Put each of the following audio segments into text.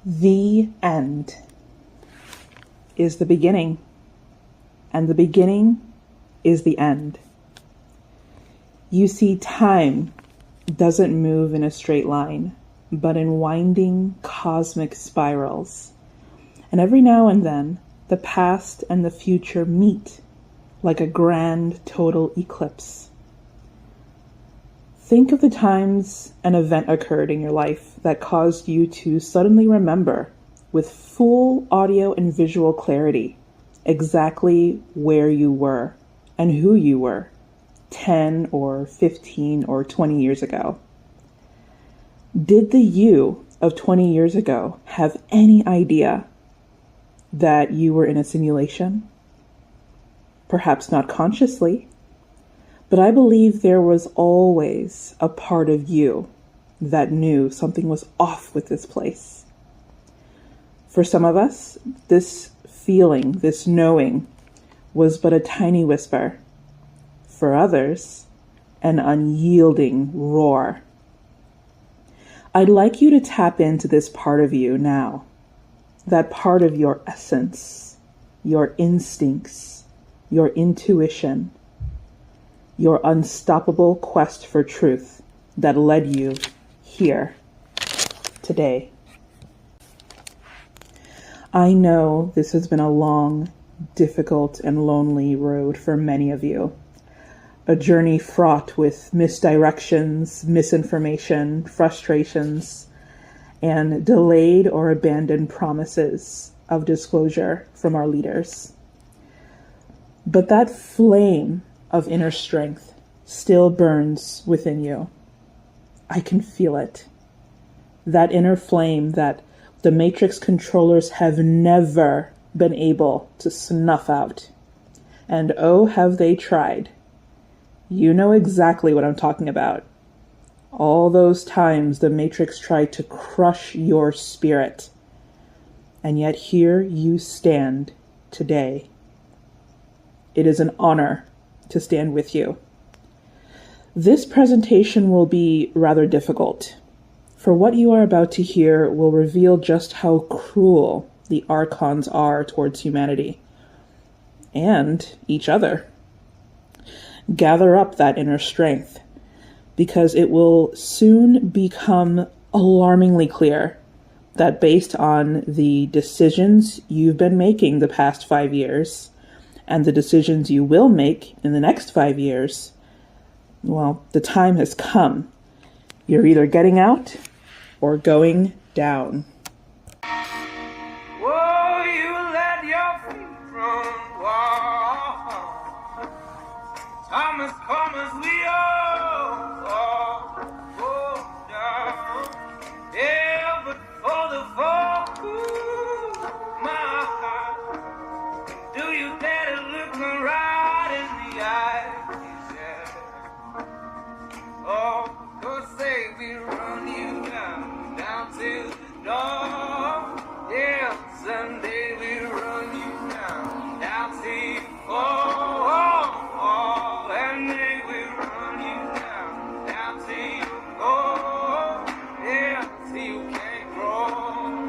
The end is the beginning, and the beginning is the end. You see, time doesn't move in a straight line, but in winding cosmic spirals. And every now and then, the past and the future meet like a grand total eclipse. Think of the times an event occurred in your life that caused you to suddenly remember with full audio and visual clarity exactly where you were and who you were 10 or 15 or 20 years ago. Did the you of 20 years ago have any idea that you were in a simulation? Perhaps not consciously, but I believe there was always a part of you that knew something was off with this place. For some of us, this feeling, this knowing, was but a tiny whisper. For others, an unyielding roar. I'd like you to tap into this part of you now, that part of your essence, your instincts, your intuition, your unstoppable quest for truth that led you here today. I know this has been a long, difficult, and lonely road for many of you. A journey fraught with misdirections, misinformation, frustrations, and delayed or abandoned promises of disclosure from our leaders. But that flame of inner strength still burns within you. I can feel it. That inner flame that the Matrix controllers have never been able to snuff out. And oh, have they tried. You know exactly what I'm talking about. All those times the Matrix tried to crush your spirit. And yet here you stand today. It is an honor to stand with you. This presentation will be rather difficult, for what you are about to hear will reveal just how cruel the Archons are towards humanity and each other. Gather up that inner strength, because it will soon become alarmingly clear that based on the decisions you've been making the past 5 years and the decisions you will make in the next 5 years, well, the time has come. You're either getting out or going down. Whoa, you let your feet run wild. Time has come as we all go down. Yeah, but for the fall, ooh, my heart, do you dare to look me right in the eyes? Yeah. Oh, go say we run you down to the door. Yeah, someday we run you down to you. Oh, and then we run you down to you. Oh, yeah, till you can't grow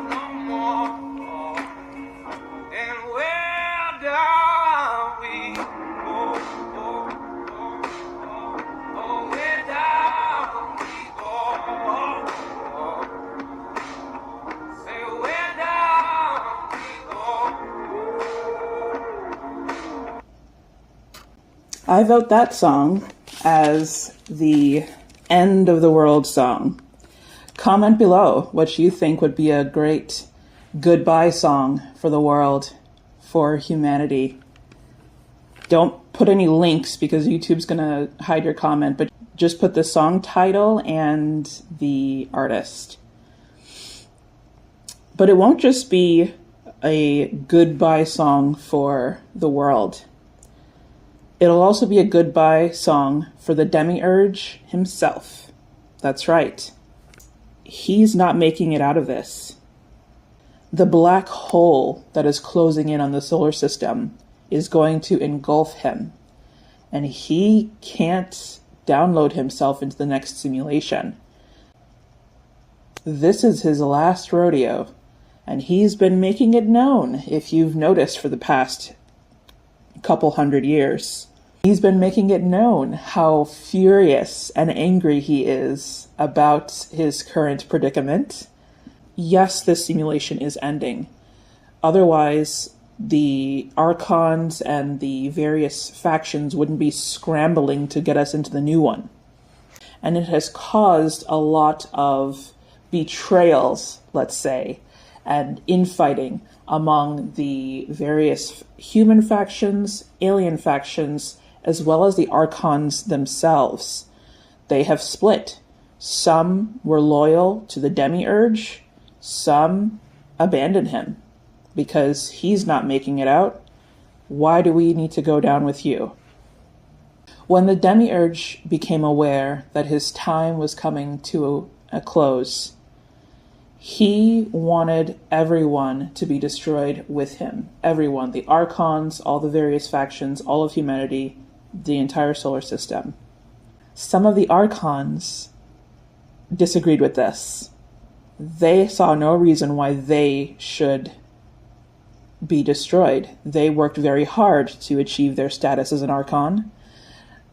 no more. And where down we go, where down we go. Say where down we go. I vote that song as the end of the world song. Comment below what you think would be a great goodbye song for the world, for humanity. Don't put any links because YouTube's gonna hide your comment, but just put the song title and the artist. But it won't just be a goodbye song for the world. It'll also be a goodbye song for the Demiurge himself. That's right. He's not making it out of this. The black hole that is closing in on the solar system is going to engulf him, and he can't download himself into the next simulation. This is his last rodeo, And he's been making it known, if you've noticed, for the past couple hundred years. He's been making it known how furious and angry he is about his current predicament. Yes, this simulation is ending. Otherwise, the Archons and the various factions wouldn't be scrambling to get us into the new one. And it has caused a lot of betrayals, let's say, and infighting among the various human factions, alien factions, as well as the Archons themselves. They have split. Some were loyal to the Demiurge, some abandoned him because he's not making it out. Why do we need to go down with you? When the Demiurge became aware that his time was coming to a close, he wanted everyone to be destroyed with him. Everyone, the Archons, all the various factions, all of humanity, the entire solar system. Some of the Archons disagreed with this. They saw no reason why they should be destroyed. They worked very hard to achieve their status as an Archon.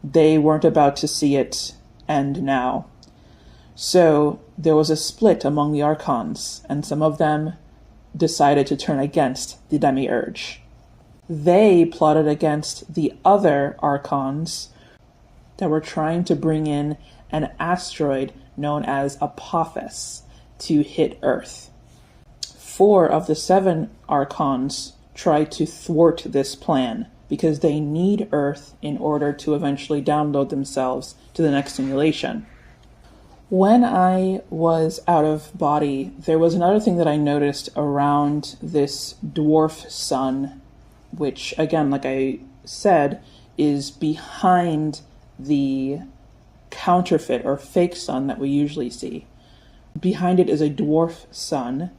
They weren't about to see it end now. So there was a split among the Archons, and some of them decided to turn against the Demiurge. They plotted against the other Archons that were trying to bring in an asteroid known as Apophis to hit Earth. 4 of the 7 Archons tried to thwart this plan because they need Earth in order to eventually download themselves to the next simulation. When I was out of body, there was another thing that I noticed around this dwarf sun, which, again, like I said, is behind the counterfeit or fake sun that we usually see. Behind it is a dwarf sun,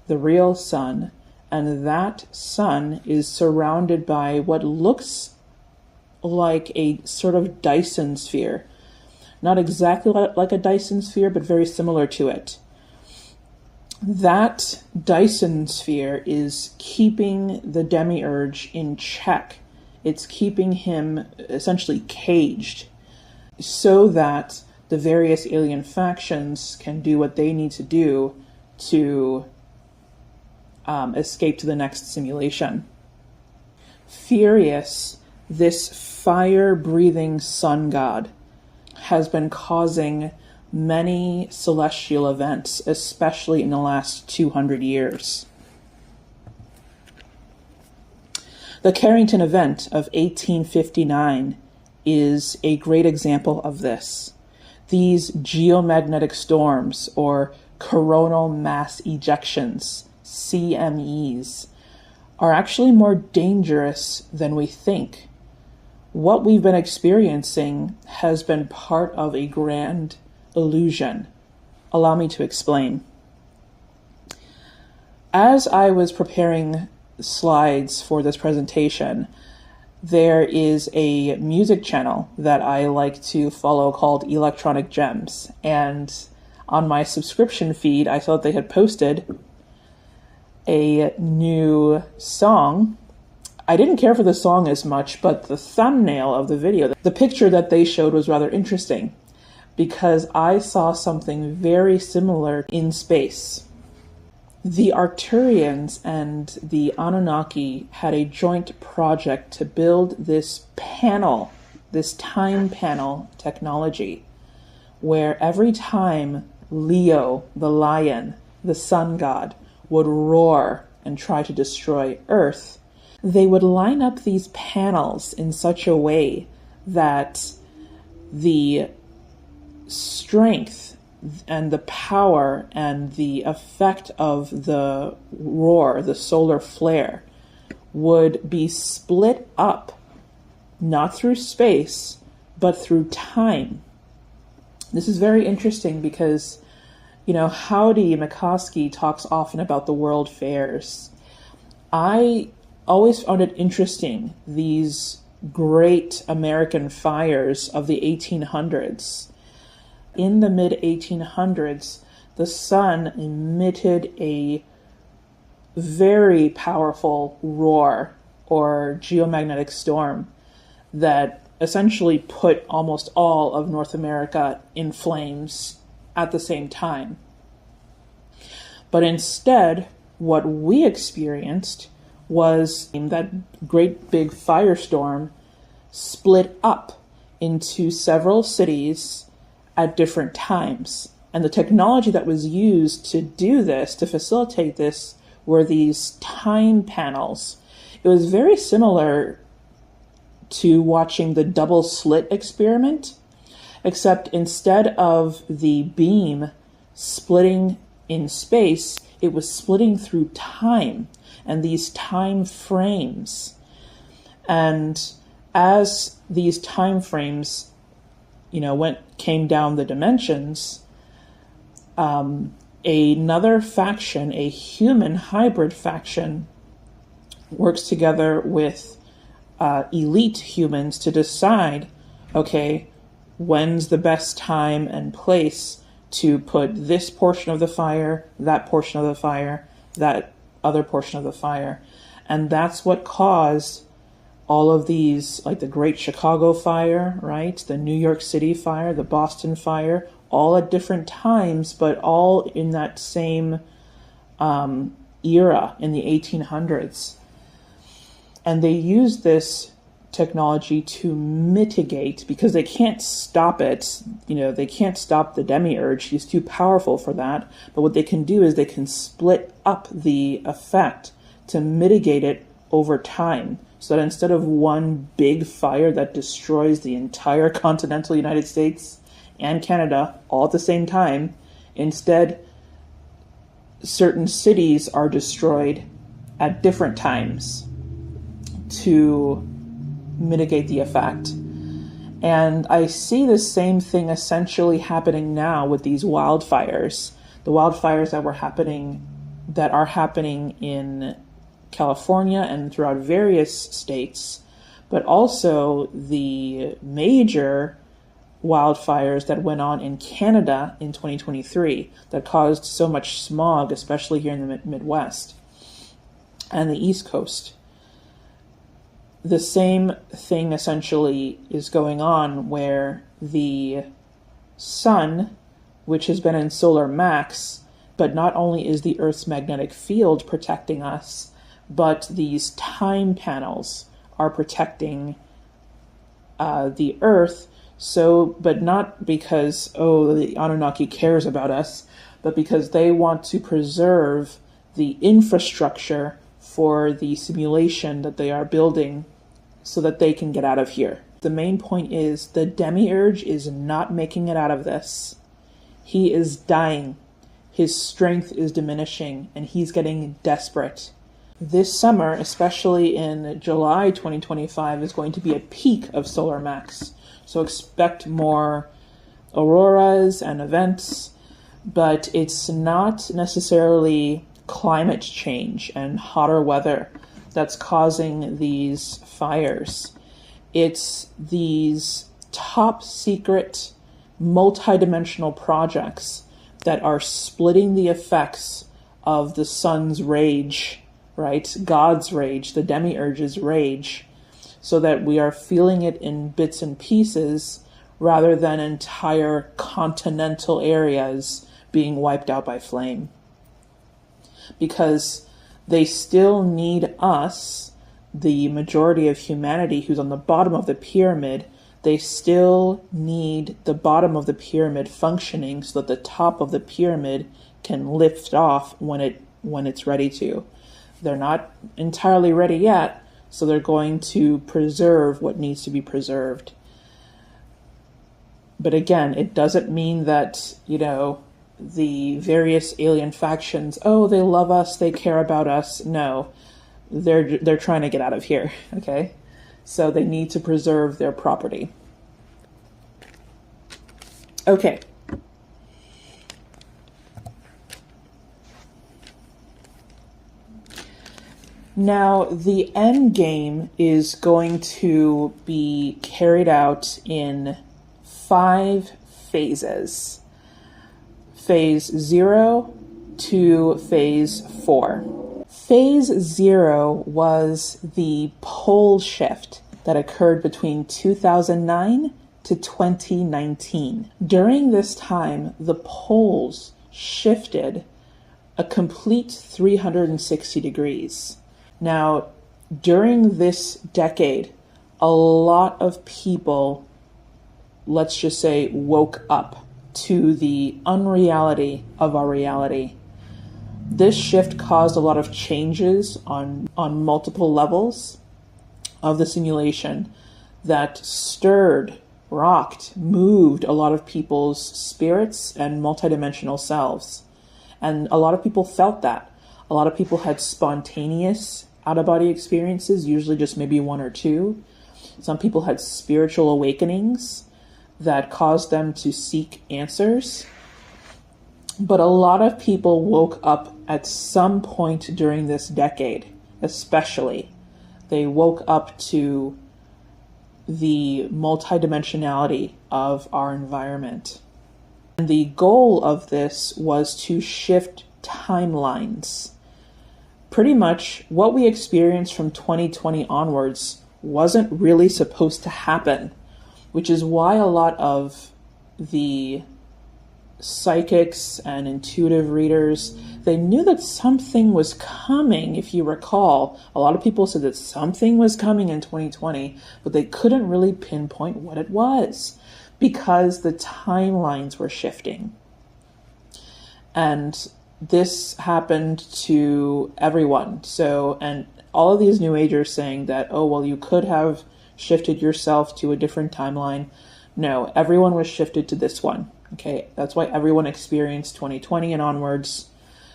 the real sun, and that sun is surrounded by what looks like a sort of Dyson sphere. Not exactly like a Dyson sphere, but very similar to it. That Dyson sphere is keeping the Demiurge in check. It's keeping him essentially caged so that the various alien factions can do what they need to do to escape to the next simulation. Furious, this fire-breathing sun god has been causing many celestial events, especially in the last 200 years. The Carrington event of 1859 is a great example of this. These geomagnetic storms, or coronal mass ejections, CMEs, are actually more dangerous than we think. What we've been experiencing has been part of a grand illusion. Allow me to explain. As I was preparing slides for this presentation, there is a music channel that I like to follow called Electronic Gems. And on my subscription feed, I saw that they had posted a new song. I didn't care for the song as much, but the thumbnail of the video, the picture that they showed was rather interesting because I saw something very similar in space. The Arcturians and the Anunnaki had a joint project to build this panel, this time panel technology, where every time Leo, the lion, the sun god, would roar and try to destroy Earth, they would line up these panels in such a way that the strength and the power and the effect of the roar, the solar flare, would be split up, not through space, but through time. This is very interesting because, Howdy McCoskey talks often about the world fairs. I always found it interesting, these great American fires of the 1800s. In the mid-1800s, the sun emitted a very powerful roar or geomagnetic storm that essentially put almost all of North America in flames at the same time. But instead, what we experienced was that great big firestorm split up into several cities at different times. And the technology that was used to do this, to facilitate this, were these time panels. It was very similar to watching the double slit experiment, except instead of the beam splitting in space, it was splitting through time and these time frames. And as these time frames, came down the dimensions, another faction, a human hybrid faction, works together with elite humans to decide, okay, when's the best time and place to put this portion of the fire, that portion of the fire, that other portion of the fire. And that's what caused all of these, like the Great Chicago Fire, right? The New York City fire, the Boston fire, all at different times, but all in that same era in the 1800s. And they used this technology to mitigate, because they can't stop it. They can't stop the Demiurge. He's too powerful for that. But what they can do is they can split up the effect to mitigate it over time. So that instead of one big fire that destroys the entire continental United States and Canada all at the same time, instead certain cities are destroyed at different times to mitigate the effect. And I see the same thing essentially happening now with these wildfires. The wildfires that are happening in California and throughout various states, but also the major wildfires that went on in Canada in 2023 that caused so much smog, especially here in the Midwest and the East Coast. The same thing essentially is going on, where the sun, which has been in solar max, but not only is the Earth's magnetic field protecting us, but these time panels are protecting the Earth. So, but not because, the Anunnaki cares about us, but because they want to preserve the infrastructure for the simulation that they are building so that they can get out of here. The main point is the Demiurge is not making it out of this. He is dying. His strength is diminishing, and he's getting desperate. This summer, especially in July 2025, is going to be a peak of solar max. So expect more auroras and events, but it's not necessarily climate change and hotter weather that's causing these fires. It's these top secret multidimensional projects that are splitting the effects of the sun's rage, right? God's rage, the Demiurge's rage, so that we are feeling it in bits and pieces rather than entire continental areas being wiped out by flame. Because they still need us, the majority of humanity who's on the bottom of the pyramid. They still need the bottom of the pyramid functioning so that the top of the pyramid can lift off when it's ready to. They're not entirely ready yet, so they're going to preserve what needs to be preserved. But again, it doesn't mean that, the various alien factions, they love us, they care about us. No, they're trying to get out of here, okay? So they need to preserve their property. Okay. Now, the Endgame is going to be carried out in 5 phases. Phase 0 to phase 4. Phase 0 was the pole shift that occurred between 2009 to 2019. During this time, the poles shifted a complete 360 degrees. Now, during this decade, a lot of people, let's just say, woke up to the unreality of our reality. This shift caused a lot of changes on multiple levels of the simulation that stirred, rocked, moved a lot of people's spirits and multidimensional selves. And a lot of people felt that. A lot of people had spontaneous out-of-body experiences, usually just maybe one or two. Some people had spiritual awakenings that caused them to seek answers. But a lot of people woke up at some point during this decade, especially. They woke up to the multidimensionality of our environment. And the goal of this was to shift timelines. Pretty much what we experienced from 2020 onwards wasn't really supposed to happen, which is why a lot of the psychics and intuitive readers, they knew that something was coming. If you recall, a lot of people said that something was coming in 2020, but they couldn't really pinpoint what it was because the timelines were shifting. And this happened to everyone. So, and all of these New Agers saying that, oh, well, you could have shifted yourself to a different timeline. No, everyone was shifted to this one. Okay, that's why everyone experienced 2020 and onwards.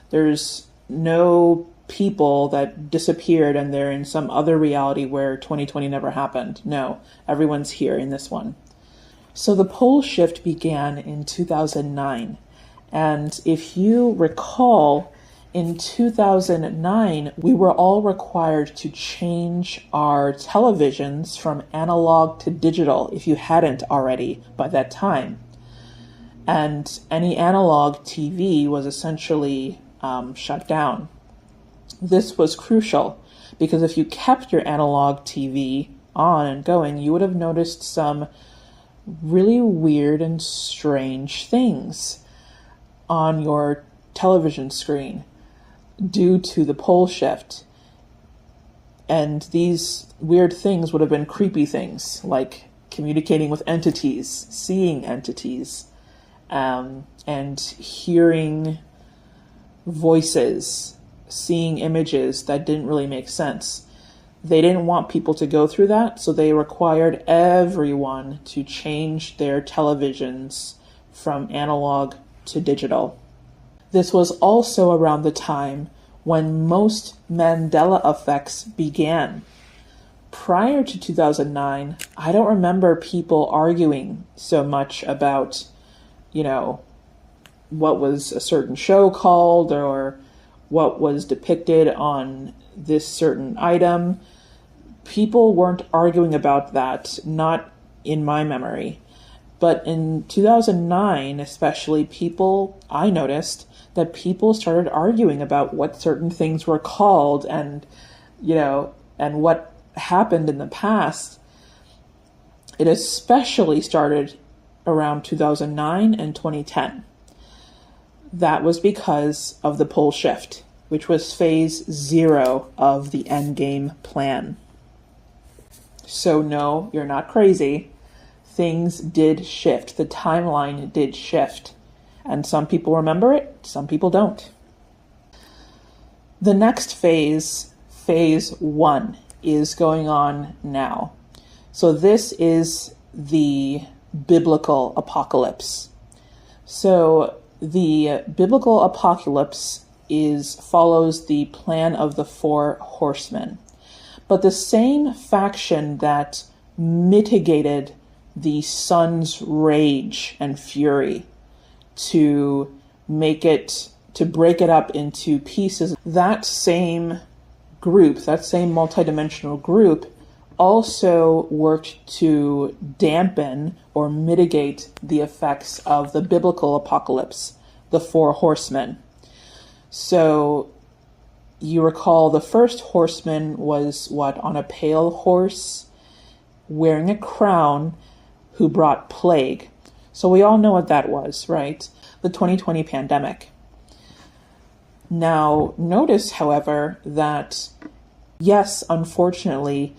There's no people that disappeared and they're in some other reality where 2020 never happened. No, everyone's here in this one. So the pole shift began in 2009. And if you recall, in 2009, we were all required to change our televisions from analog to digital if you hadn't already by that time. And any analog TV was essentially shut down. This was crucial because if you kept your analog TV on and going, you would have noticed some really weird and strange things on your television screen due to the pole shift. And these weird things would have been creepy things like communicating with entities, seeing entities, and hearing voices, seeing images that didn't really make sense. They didn't want people to go through that, so they required everyone to change their televisions from analog to digital. This was also around the time when most Mandela effects began. Prior to 2009, I don't remember people arguing so much about, what was a certain show called or what was depicted on this certain item. People weren't arguing about that, not in my memory. But in 2009, especially, I noticed that people started arguing about what certain things were called and what happened in the past. It especially started around 2009 and 2010. That was because of the pole shift, which was phase 0 of the Endgame plan. So no, you're not crazy. Things did shift. The timeline did shift. And some people remember it, some people don't. The next phase, phase 1, is going on now. So this is the biblical apocalypse. So the biblical apocalypse follows the plan of the 4 horsemen. But the same faction that mitigated the sun's rage and fury to break it up into pieces, that same group, that same multidimensional group, also worked to dampen or mitigate the effects of the biblical apocalypse, the 4 horsemen. So you recall the first horseman was on a pale horse, wearing a crown, who brought plague. So we all know what that was, right? The 2020 pandemic. Now, notice, however, that yes, unfortunately,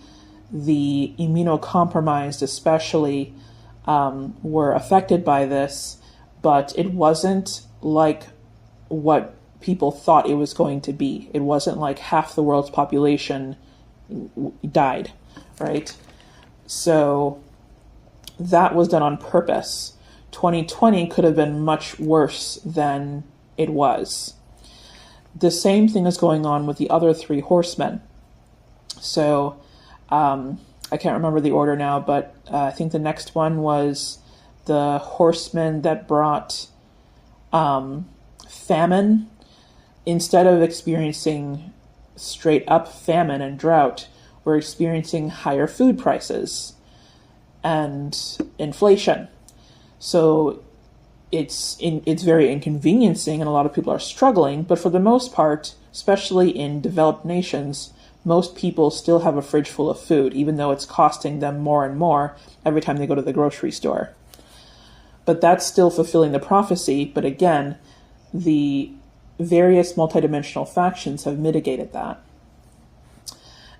the immunocompromised especially were affected by this, but it wasn't like what people thought it was going to be. It wasn't like half the world's population died, right? So that was done on purpose. 2020 could have been much worse than it was. The same thing is going on with the other three horsemen. So I can't remember the order now, but I think the next one was the horsemen that brought famine. Instead of experiencing straight up famine and drought, we're experiencing higher food prices and inflation. So it's very inconveniencing, and a lot of people are struggling. But for the most part, especially in developed nations, most people still have a fridge full of food, even though it's costing them more and more every time they go to the grocery store. But that's still fulfilling the prophecy. But again, the various multidimensional factions have mitigated that.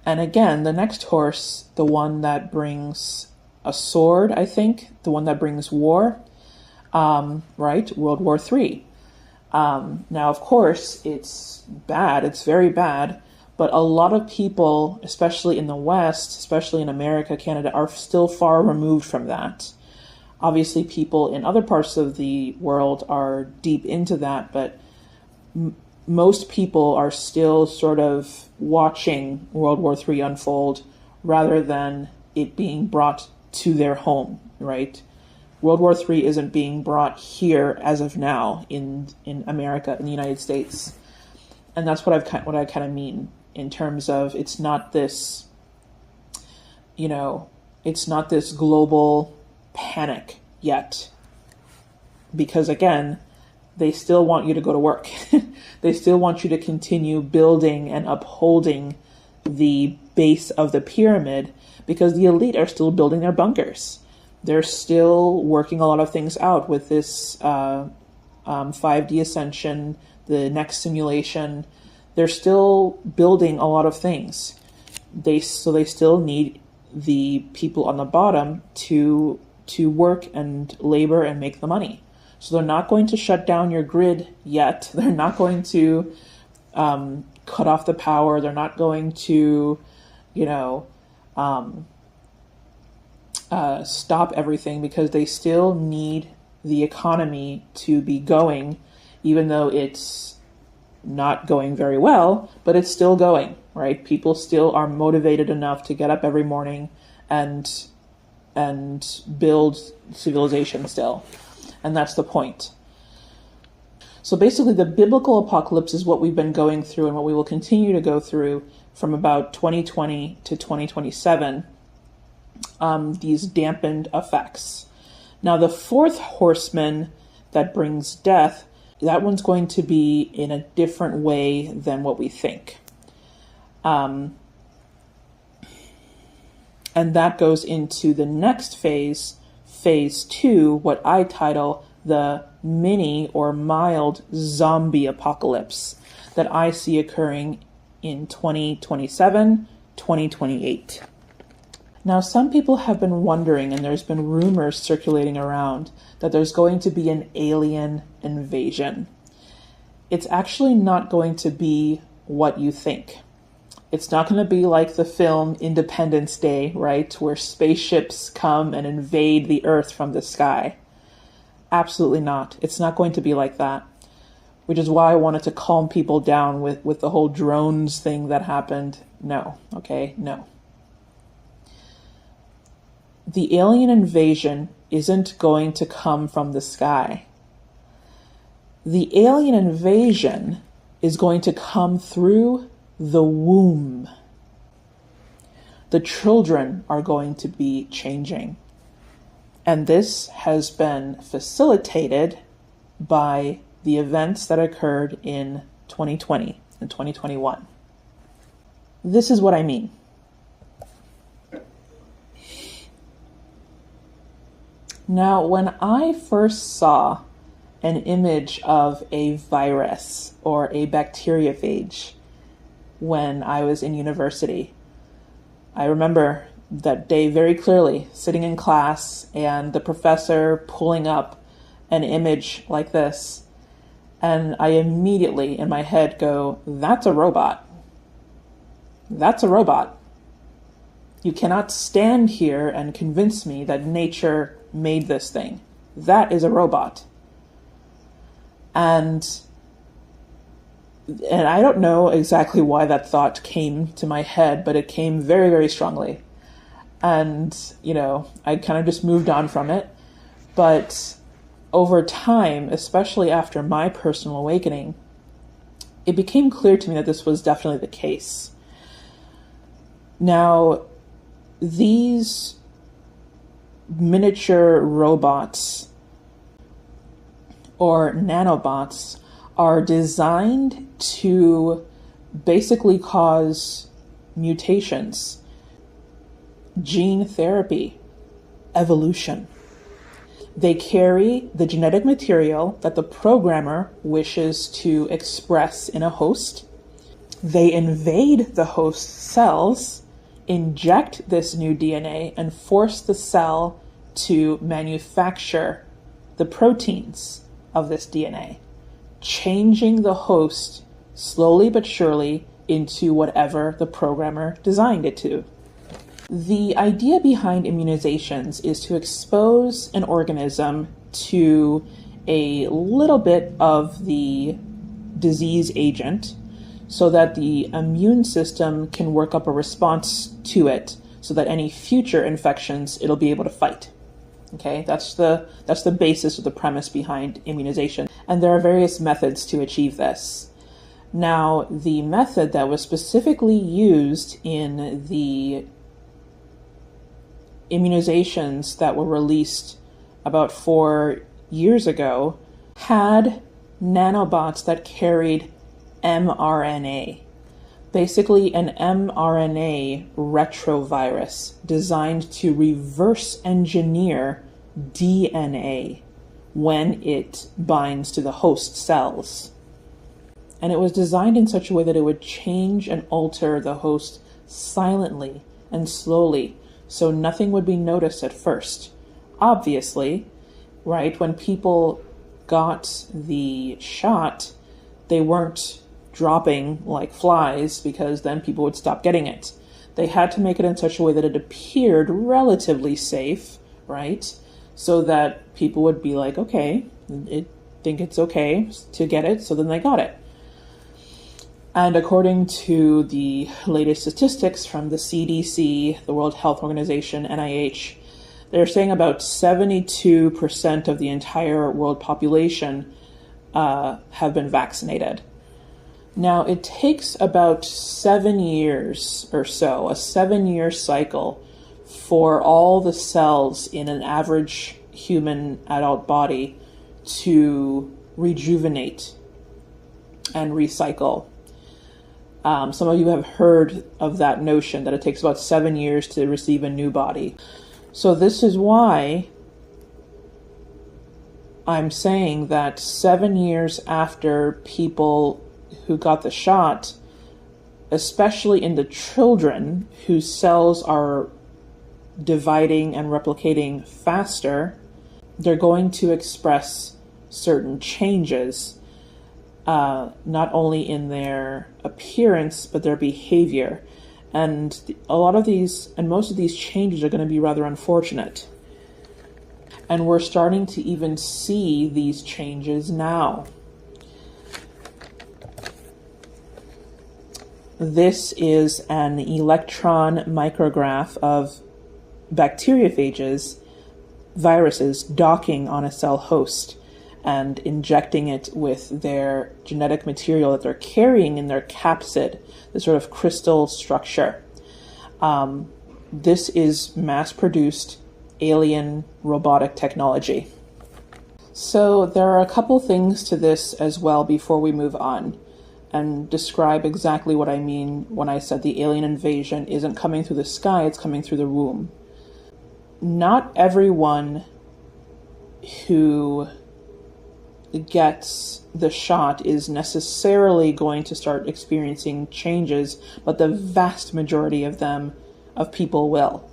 And again, the next horse, the one that brings a sword, I think, the one that brings war, right? World War III. Now, of course, it's bad. It's very bad. But a lot of people, especially in the West, especially in America, Canada, are still far removed from that. Obviously, people in other parts of the world are deep into that, but most people are still sort of watching World War III unfold rather than it being brought to their home, right? World War III isn't being brought here as of now in America, in the United States. And that's what I kind of mean in terms of it's not this, it's not this global panic yet. Because again, they still want you to go to work. They still want you to continue building and upholding the base of the pyramid because the elite are still building their bunkers. They're still working a lot of things out with this 5D ascension, the next simulation. They're still building a lot of things. They still need the people on the bottom to work and labor and make the money. So they're not going to shut down your grid yet. They're not going to cut off the power. They're not going to, stop everything because they still need the economy to be going, even though it's not going very well, but it's still going, right? People still are motivated enough to get up every morning and build civilization still. And that's the point. So basically the biblical apocalypse is what we've been going through and what we will continue to go through from about 2020 to 2027, these dampened effects. Now the fourth horseman that brings death, that one's going to be in a different way than what we think. And that goes into the next phase, phase 2, what I title the mini or mild zombie apocalypse that I see occurring in 2027, 2028. Now, some people have been wondering, and there's been rumors circulating around, that there's going to be an alien invasion. It's actually not going to be what you think. It's not going to be like the film Independence Day, right, where spaceships come and invade the Earth from the sky. Absolutely not. It's not going to be like that, which is why I wanted to calm people down with the whole drones thing that happened. No, okay, no. The alien invasion isn't going to come from the sky. The alien invasion is going to come through the womb. The children are going to be changing. And this has been facilitated by the events that occurred in 2020. in 2021. This is what I mean. Now, when I first saw an image of a virus or a bacteriophage when I was in university, I remember that day very clearly, sitting in class and the professor pulling up an image like this. And I immediately in my head go, that's a robot. That's a robot. You cannot stand here and convince me that nature made this thing. That is a robot. And I don't know exactly why that thought came to my head, but it came very, very strongly. And, I kind of just moved on from it. But over time, especially after my personal awakening, it became clear to me that this was definitely the case. Now, these miniature robots or nanobots are designed to basically cause mutations, gene therapy, evolution. They carry the genetic material that the programmer wishes to express in a host. They invade the host cells, inject this new DNA, and force the cell to manufacture the proteins of this DNA, changing the host slowly but surely into whatever the programmer designed it to. The idea behind immunizations is to expose an organism to a little bit of the disease agent so that the immune system can work up a response to it so that any future infections it'll be able to fight. Okay, that's the basis of the premise behind immunization. And there are various methods to achieve this. Now, the method that was specifically used in the immunizations that were released about 4 years ago had nanobots that carried mRNA, basically an mRNA retrovirus designed to reverse engineer DNA when it binds to the host cells. And it was designed in such a way that it would change and alter the host silently and slowly, so nothing would be noticed at first. Obviously, right, when people got the shot, they weren't dropping like flies because then people would stop getting it. They had to make it in such a way that it appeared relatively safe, right? So that people would be like, okay, I think it's okay to get it, so then they got it. And according to the latest statistics from the CDC, the World Health Organization, NIH, they're saying about 72% of the entire world population have been vaccinated. Now, it takes about 7 years or so, a 7-year cycle, for all the cells in an average human adult body to rejuvenate and recycle. Some of you have heard of that notion that it takes about 7 years to receive a new body. So this is why I'm saying that 7 years after people who got the shot, especially in the children whose cells are dividing and replicating faster, they're going to express certain changes, not only in their appearance, but their behavior. And most of these changes are going to be rather unfortunate. And we're starting to even see these changes now. This is an electron micrograph of bacteriophages, viruses, docking on a cell host and injecting it with their genetic material that they're carrying in their capsid, the sort of crystal structure. This is mass-produced alien robotic technology. So there are a couple things to this as well before we move on. and describe exactly what I mean when I said the alien invasion isn't coming through the sky, it's coming through the womb. Not everyone who gets the shot is necessarily going to start experiencing changes, but the vast majority of people will.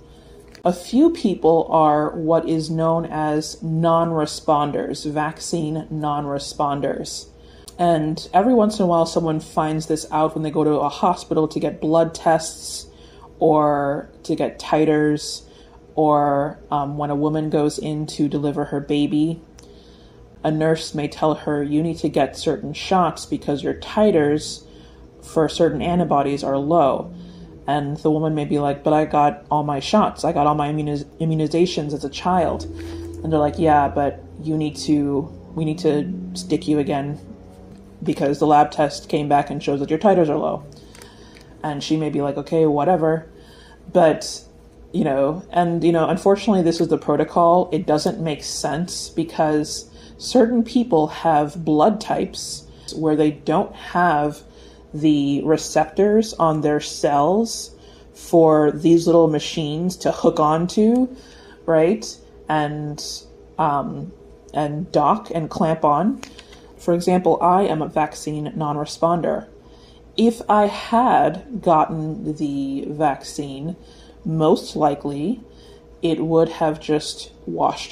A few people are what is known as non-responders, vaccine non-responders. And every once in a while someone finds this out when they go to a hospital to get blood tests or to get titers, or when a woman goes in to deliver her baby. A nurse may tell her, you need to get certain shots because your titers for certain antibodies are low. And the woman may be like, but I got all my shots. I got all my immunizations as a child. And they're like, yeah, but we need to stick you again because the lab test came back and shows that your titers are low. And she may be like, okay, whatever. But, unfortunately this is the protocol. It doesn't make sense because certain people have blood types where they don't have the receptors on their cells for these little machines to hook onto, right? And dock and clamp on. For example, I am a vaccine non-responder. If I had gotten the vaccine, most likely it would have just washed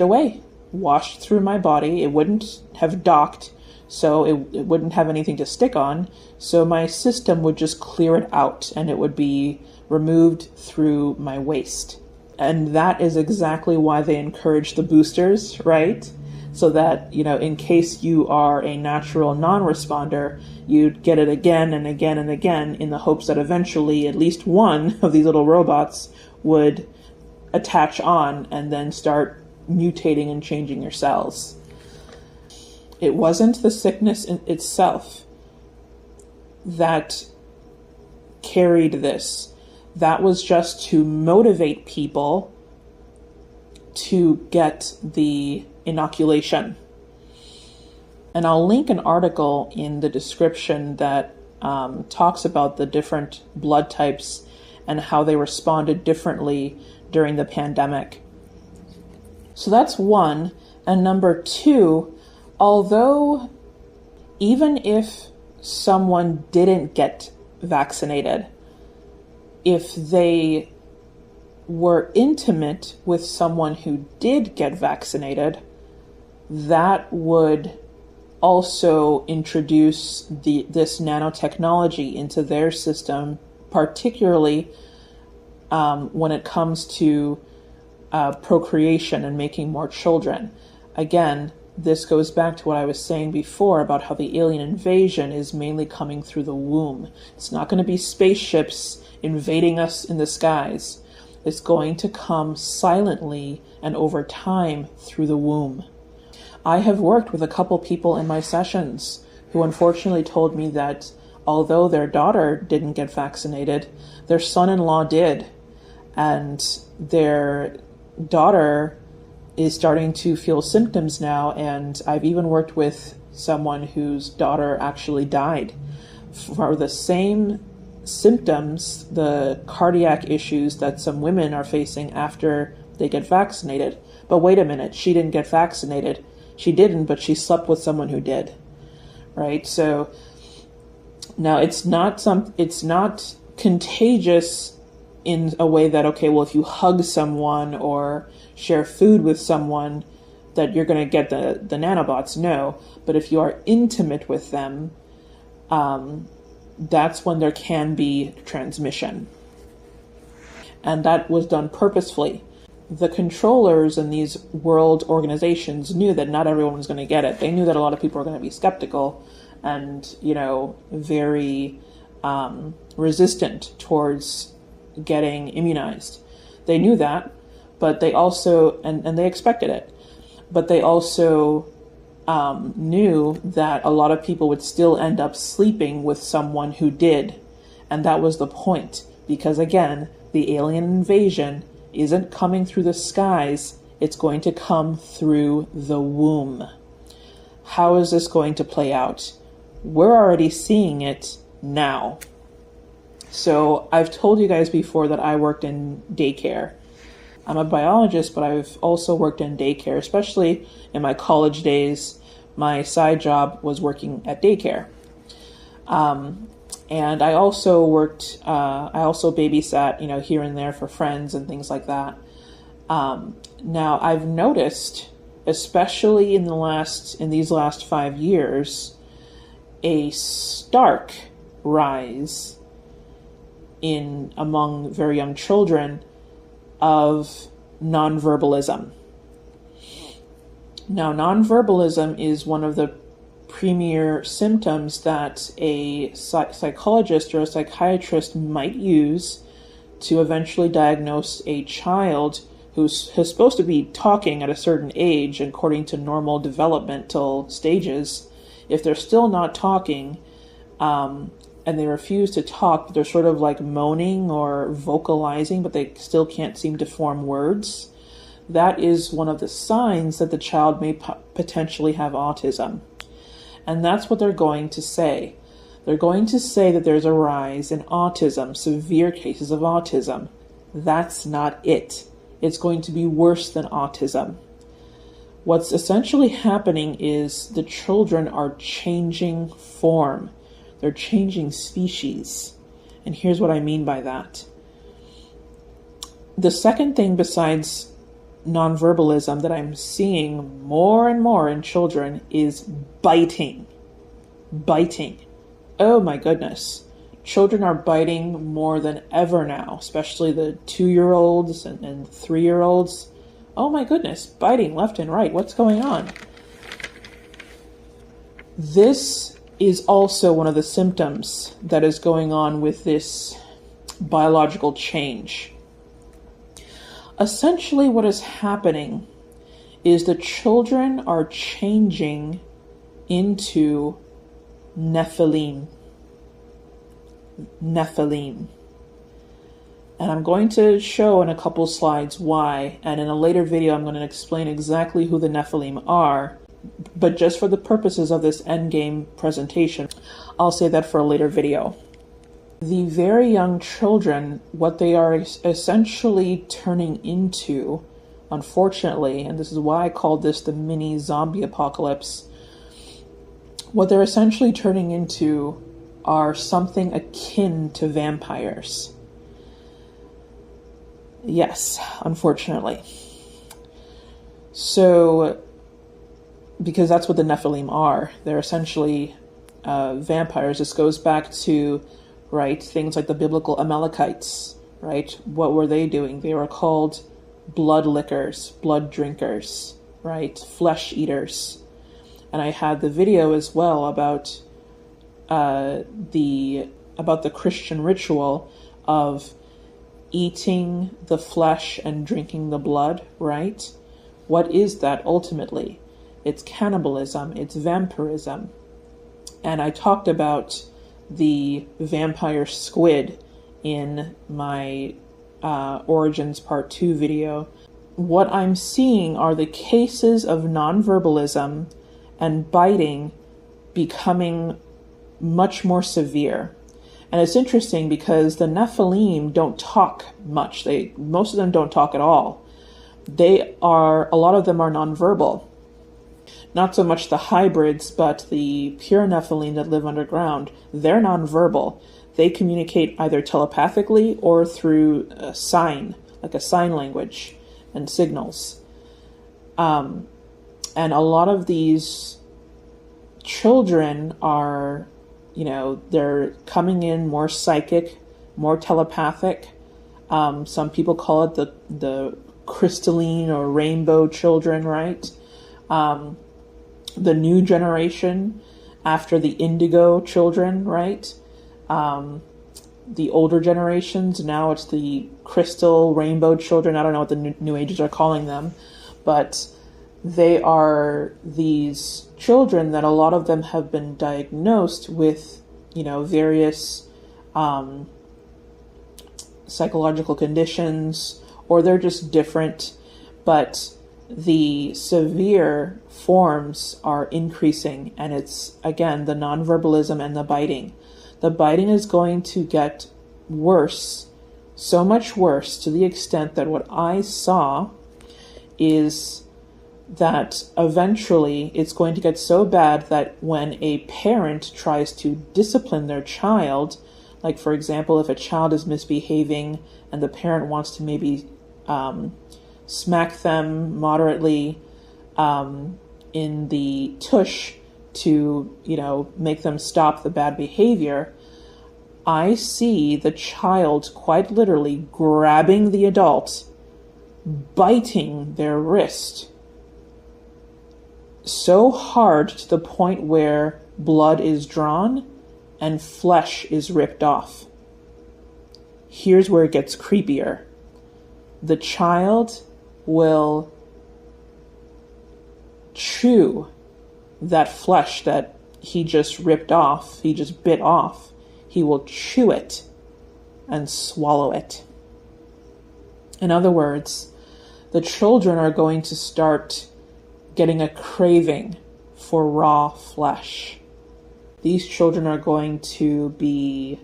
through my body. It wouldn't have docked, so it wouldn't have anything to stick on. So my system would just clear it out and it would be removed through my waste. And that is exactly why they encourage the boosters, right? So that, in case you are a natural non-responder, you'd get it again and again and again in the hopes that eventually at least one of these little robots would attach on and then start mutating and changing your cells. It wasn't the sickness in itself that carried this. That was just to motivate people to get the inoculation. And I'll link an article in the description that talks about the different blood types and how they responded differently during the pandemic. So that's one. And number two, although even if someone didn't get vaccinated, if they were intimate with someone who did get vaccinated, that would also introduce this nanotechnology into their system, particularly when it comes to procreation and making more children. Again, this goes back to what I was saying before about how the alien invasion is mainly coming through the womb. It's not going to be spaceships invading us in the skies. It's going to come silently and over time through the womb. I have worked with a couple people in my sessions who unfortunately told me that although their daughter didn't get vaccinated, their son-in-law did. And their daughter is starting to feel symptoms now, and I've even worked with someone whose daughter actually died for the same symptoms, the cardiac issues that some women are facing after they get vaccinated. But wait a minute, she didn't get vaccinated. She didn't, but she slept with someone who did, right? So now it's not contagious in a way that, okay, well, if you hug someone or share food with someone, that you're going to get the nanobots. No, but if you are intimate with them, that's when there can be transmission. And that was done purposefully. The controllers in these world organizations knew that not everyone was going to get it. They knew that a lot of people were going to be skeptical and, very resistant towards getting immunized. They knew that, but they also, and they expected it, but they also knew that a lot of people would still end up sleeping with someone who did. And that was the point, because again, the alien invasion isn't coming through the skies, it's going to come through the womb. How is this going to play out? we're already seeing it now. So I've told you guys before that I worked in daycare. I'm a biologist, but I've also worked in daycare, especially in my college days. My side job was working at daycare. And I also I also babysat, here and there for friends and things like that. Now I've noticed, especially in these last 5 years, a stark rise among very young children of nonverbalism. Now, nonverbalism is one of the premier symptoms that a psychologist or a psychiatrist might use to eventually diagnose a child who's supposed to be talking at a certain age according to normal developmental stages. If they're still not talking, and they refuse to talk, but they're sort of like moaning or vocalizing, but they still can't seem to form words, that is one of the signs that the child may potentially have autism. And that's what they're going to say. They're going to say that there's a rise in autism, severe cases of autism. That's not it. It's going to be worse than autism. What's essentially happening is the children are changing form. They're changing species. And here's what I mean by that. The second thing besides nonverbalism that I'm seeing more and more in children is biting. Biting. Oh my goodness. Children are biting more than ever now, especially the 2-year-olds and 3-year-olds. Oh my goodness, biting left and right. What's going on? This is also one of the symptoms that is going on with this biological change. Essentially, what is happening is the children are changing into Nephilim. Nephilim. And I'm going to show in a couple slides why, and in a later video I'm going to explain exactly who the Nephilim are. But just for the purposes of this Endgame presentation, I'll say that for a later video. The very young children, what they are essentially turning into, unfortunately, and this is why I called this the mini zombie apocalypse, what they're essentially turning into are something akin to vampires. Yes, unfortunately. So, because that's what the Nephilim are. They're essentially vampires. This goes back to, right, things like the biblical Amalekites, right? What were they doing? They were called blood lickers, blood drinkers, right? Flesh eaters. And I had the video as well about the Christian ritual of eating the flesh and drinking the blood, right? What is that ultimately? It's cannibalism, it's vampirism. And I talked about the vampire squid in my Origins Part 2 video. What I'm seeing are the cases of nonverbalism and biting becoming much more severe. And it's interesting because the Nephilim don't talk much. Most of them don't talk at all. A lot of them are nonverbal. Not so much the hybrids, but the pure Nephilim that live underground, they're nonverbal. They communicate either telepathically or through a sign, like a sign language and signals. And a lot of these children are, they're coming in more psychic, more telepathic. Some people call it the crystalline or rainbow children, right? The new generation after the indigo children, right? The older generations, now it's the crystal rainbow children. I don't know what the new ages are calling them, but they are these children that a lot of them have been diagnosed with, various psychological conditions, or they're just different. But the severe forms are increasing, and it's, again, the nonverbalism and the biting. The biting is going to get worse, so much worse, to the extent that what I saw is that eventually it's going to get so bad that when a parent tries to discipline their child, like for example, if a child is misbehaving and the parent wants to maybe smack them moderately in the tush to, make them stop the bad behavior, I see the child quite literally grabbing the adult, biting their wrist so hard to the point where blood is drawn and flesh is ripped off. Here's where it gets creepier. The child will chew that flesh that he just ripped off, he just bit off. He will chew it and swallow it. In other words, the children are going to start getting a craving for raw flesh. These children are going to be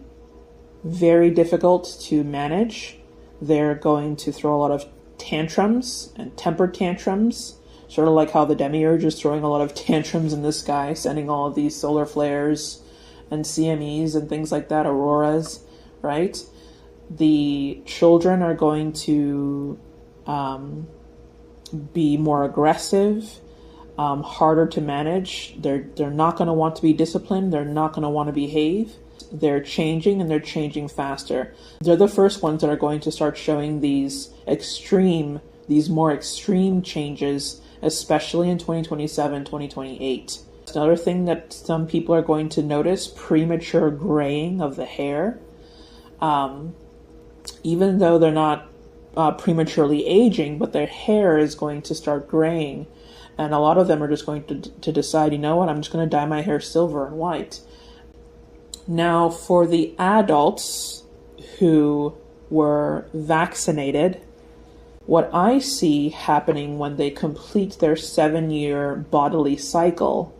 very difficult to manage. They're going to throw a lot of tantrums and temper tantrums, sort of like how the Demiurge is throwing a lot of tantrums in the sky, sending all of these solar flares and CMEs and things like that, auroras, right? The children are going to be more aggressive, harder to manage. They're not going to want to be disciplined. They're not going to want to behave. They're changing, and they're changing faster. They're the first ones that are going to start showing these more extreme changes, especially in 2027, 2028. Another thing that some people are going to notice, premature graying of the hair. Even though they're not prematurely aging, but their hair is going to start graying. And a lot of them are just going to decide, you know what, I'm just going to dye my hair silver and white. Now, for the adults who were vaccinated, what I see happening when they complete their 7-year bodily cycle,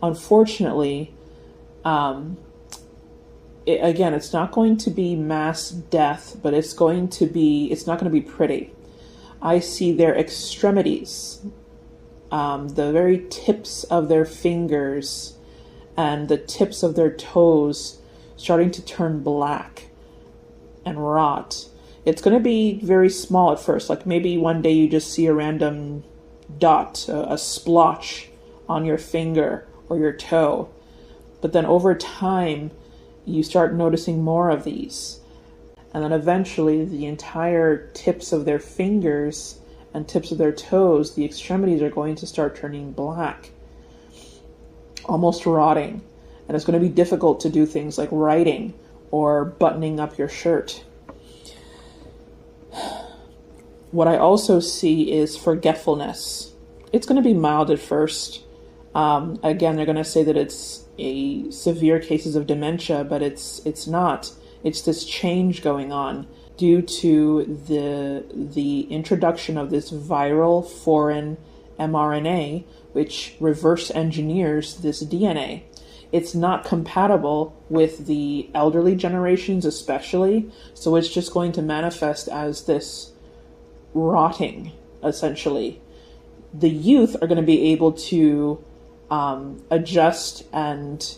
unfortunately, it's not going to be mass death, but it's not going to be pretty. I see their extremities, the very tips of their fingers and the tips of their toes starting to turn black and rot. It's going to be very small at first, like maybe one day you just see a random dot, a splotch on your finger or your toe. But then over time, you start noticing more of these. And then eventually the entire tips of their fingers and tips of their toes, the extremities are going to start turning black, almost rotting. And it's going to be difficult to do things like writing or buttoning up your shirt. What I also see is forgetfulness. It's going to be mild at first. Again, they're going to say that it's a severe cases of dementia, but it's not. It's this change going on due to the introduction of this viral foreign mRNA, which reverse engineers this DNA. It's not compatible with the elderly generations especially, so it's just going to manifest as this rotting, essentially. The youth are going to be able to adjust and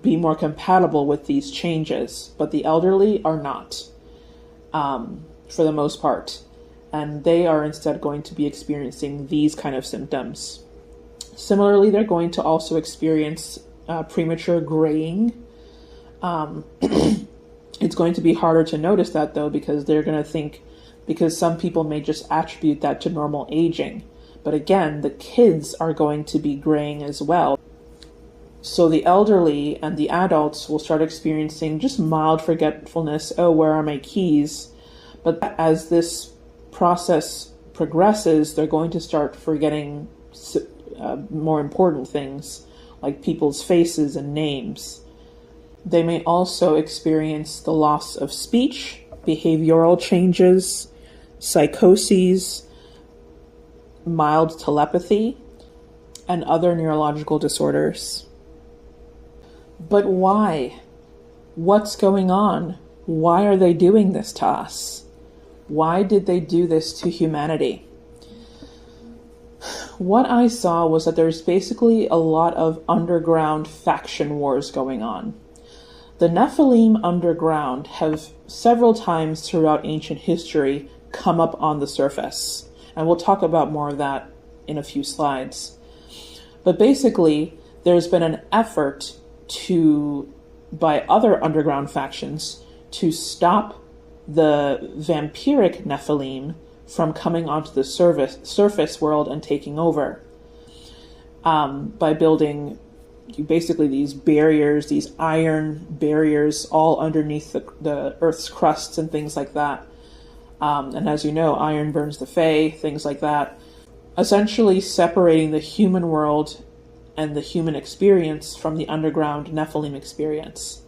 be more compatible with these changes, but the elderly are not, for the most part, and they are instead going to be experiencing these kind of symptoms. Similarly, they're going to also experience premature graying. It's going to be harder to notice that, though, because they're going to think, because some people may just attribute that to normal aging. But again, the kids are going to be graying as well. So the elderly and the adults will start experiencing just mild forgetfulness. Oh, where are my keys? But as this process progresses, they're going to start forgetting more important things like people's faces and names. They may also experience the loss of speech, behavioral changes, psychoses, mild telepathy, and other neurological disorders. But why? What's going on? Why are they doing this to us? Why did they do this to humanity? What I saw was that there's basically a lot of underground faction wars going on. The Nephilim underground have several times throughout ancient history come up on the surface. And we'll talk about more of that in a few slides. But basically, there's been an effort by other underground factions to stop the vampiric Nephilim from coming onto the surface world and taking over, by building basically these barriers, these iron barriers all underneath the Earth's crusts and things like that. And as you know, iron burns the Fae, things like that. Essentially separating the human world and the human experience from the underground Nephilim experience.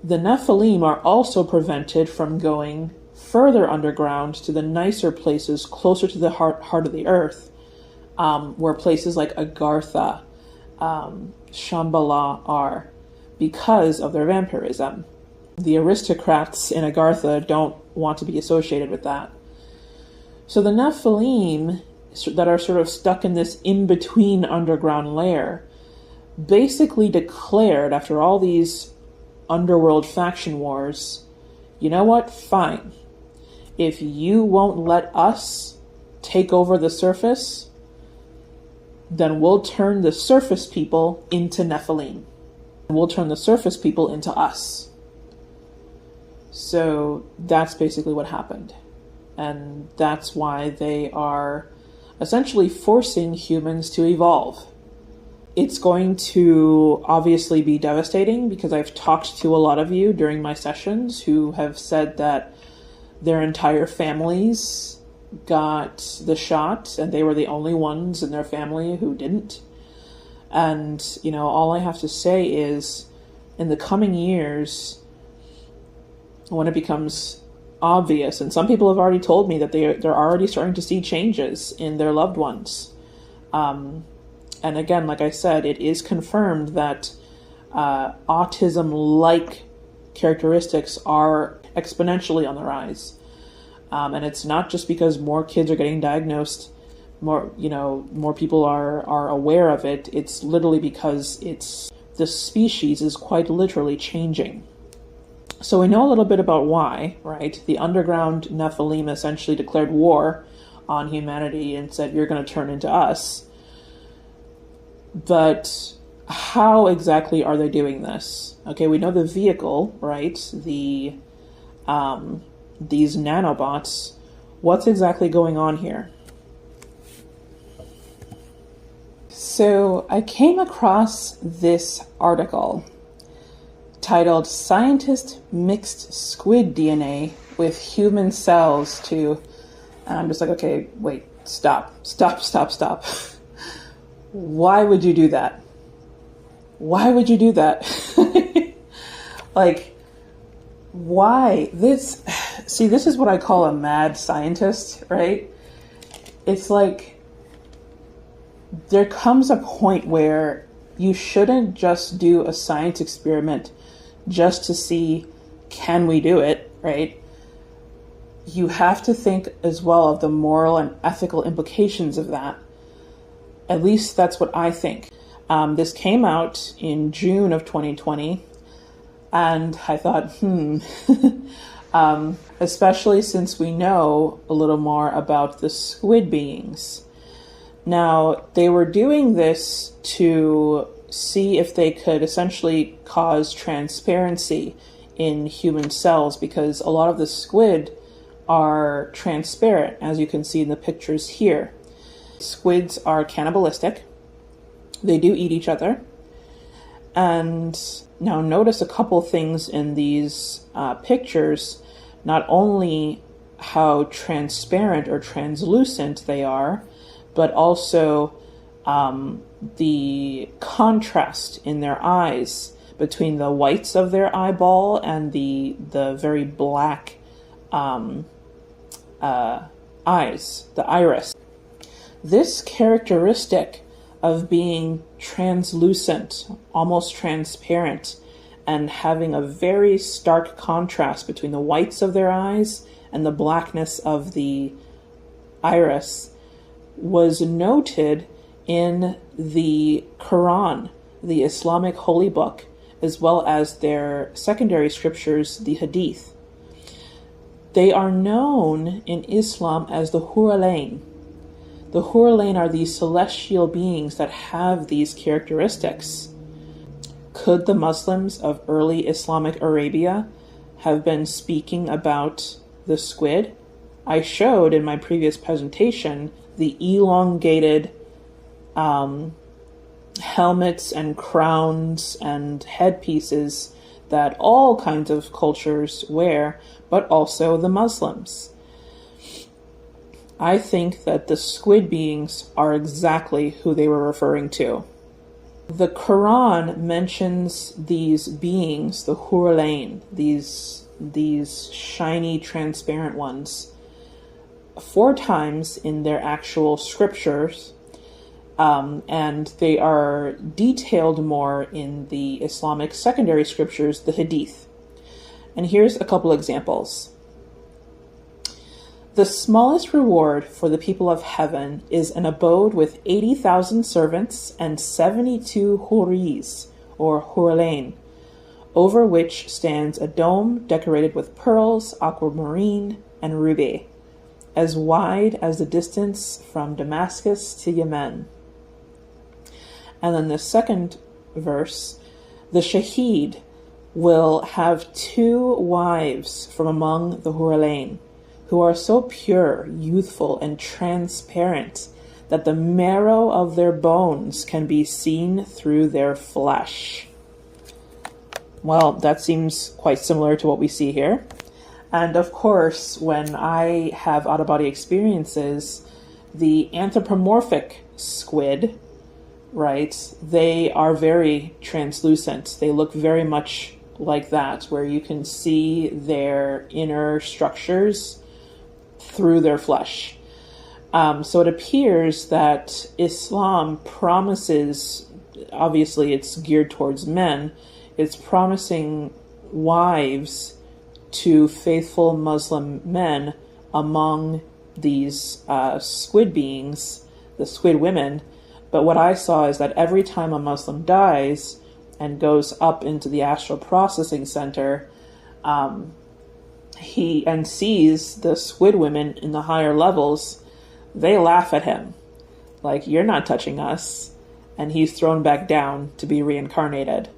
The Nephilim are also prevented from going further underground to the nicer places closer to the heart of the earth, where places like Agartha, Shambhala are, because of their vampirism. The aristocrats in Agartha don't want to be associated with that. So the Nephilim that are sort of stuck in this in-between underground layer basically declared, after all these underworld faction wars, you know what? Fine. If you won't let us take over the surface, then we'll turn the surface people into Nephilim. We'll turn the surface people into us. So that's basically what happened. And that's why they are essentially forcing humans to evolve. It's going to obviously be devastating, because I've talked to a lot of you during my sessions who have said that their entire families got the shot and they were the only ones in their family who didn't. And, all I have to say is, in the coming years, when it becomes obvious, and some people have already told me that they're already starting to see changes in their loved ones. And again, like I said, it is confirmed that autism-like characteristics are exponentially on the rise. And it's not just because more kids are getting diagnosed, more people are aware of it. It's literally because the species is quite literally changing. So we know a little bit about why, right? The underground Nephilim essentially declared war on humanity and said, you're going to turn into us. But how exactly are they doing this? Okay, we know the vehicle, right? These nanobots. What's exactly going on here? So I came across this article titled "Scientist Mixed Squid DNA with Human Cells to..." And I'm just like, okay, wait, stop. Why would you do that? Why would you do that? Like, why? This is what I call a mad scientist, right? It's like, there comes a point where you shouldn't just do a science experiment just to see, can we do it, right? You have to think as well of the moral and ethical implications of that. At least that's what I think. This came out in June of 2020, and I thought, especially since we know a little more about the squid beings. Now, they were doing this to see if they could essentially cause transparency in human cells, because a lot of the squid are transparent, as you can see in the pictures here. Squids are cannibalistic. They do eat each other. And now notice a couple things in these pictures, not only how transparent or translucent they are, but also the contrast in their eyes between the whites of their eyeball and the very black eyes, the iris. This characteristic of being translucent, almost transparent, and having a very stark contrast between the whites of their eyes and the blackness of the iris was noted in the Quran, the Islamic holy book, as well as their secondary scriptures, the Hadith. They are known in Islam as the Hur al-Ain. The Hur al-Ain are these celestial beings that have these characteristics. Could the Muslims of early Islamic Arabia have been speaking about the squid? I showed in my previous presentation the elongated helmets and crowns and headpieces that all kinds of cultures wear, but also the Muslims. I think that the squid beings are exactly who they were referring to. The Quran mentions these beings, the Hur al-Ain, these shiny, transparent ones, 4 times in their actual scriptures, and they are detailed more in the Islamic secondary scriptures, the Hadith. And here's a couple examples. The smallest reward for the people of heaven is an abode with 80,000 servants and 72 huris, or Hur al-Ain, over which stands a dome decorated with pearls, aquamarine, and ruby, as wide as the distance from Damascus to Yemen. And then the second verse, the Shaheed will have 2 wives from among the Hur al-Ain, who are so pure, youthful, and transparent that the marrow of their bones can be seen through their flesh. Well, that seems quite similar to what we see here. And of course, when I have out-of-body experiences, the anthropomorphic squid, right, they are very translucent. They look very much like that, where you can see their inner structures through their flesh. So it appears that Islam promises, obviously it's geared towards men, it's promising wives to faithful Muslim men among these squid beings, the squid women. But what I saw is that every time a Muslim dies and goes up into the astral processing center, he sees the squid women in the higher levels, they laugh at him like, you're not touching us, and he's thrown back down to be reincarnated.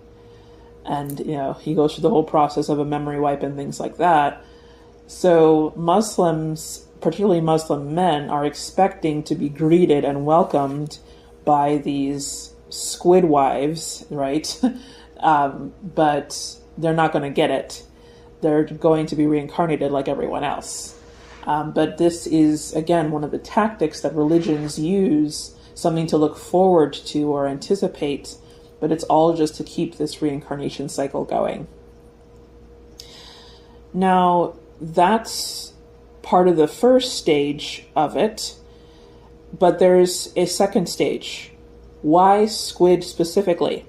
And he goes through the whole process of a memory wipe and things like that. So Muslims, particularly Muslim men, are expecting to be greeted and welcomed by these squid wives, right? But they're not going to get it. They're going to be reincarnated like everyone else. But this is, again, one of the tactics that religions use, something to look forward to or anticipate, but it's all just to keep this reincarnation cycle going. Now, that's part of the first stage of it, but there's a second stage. Why squid specifically?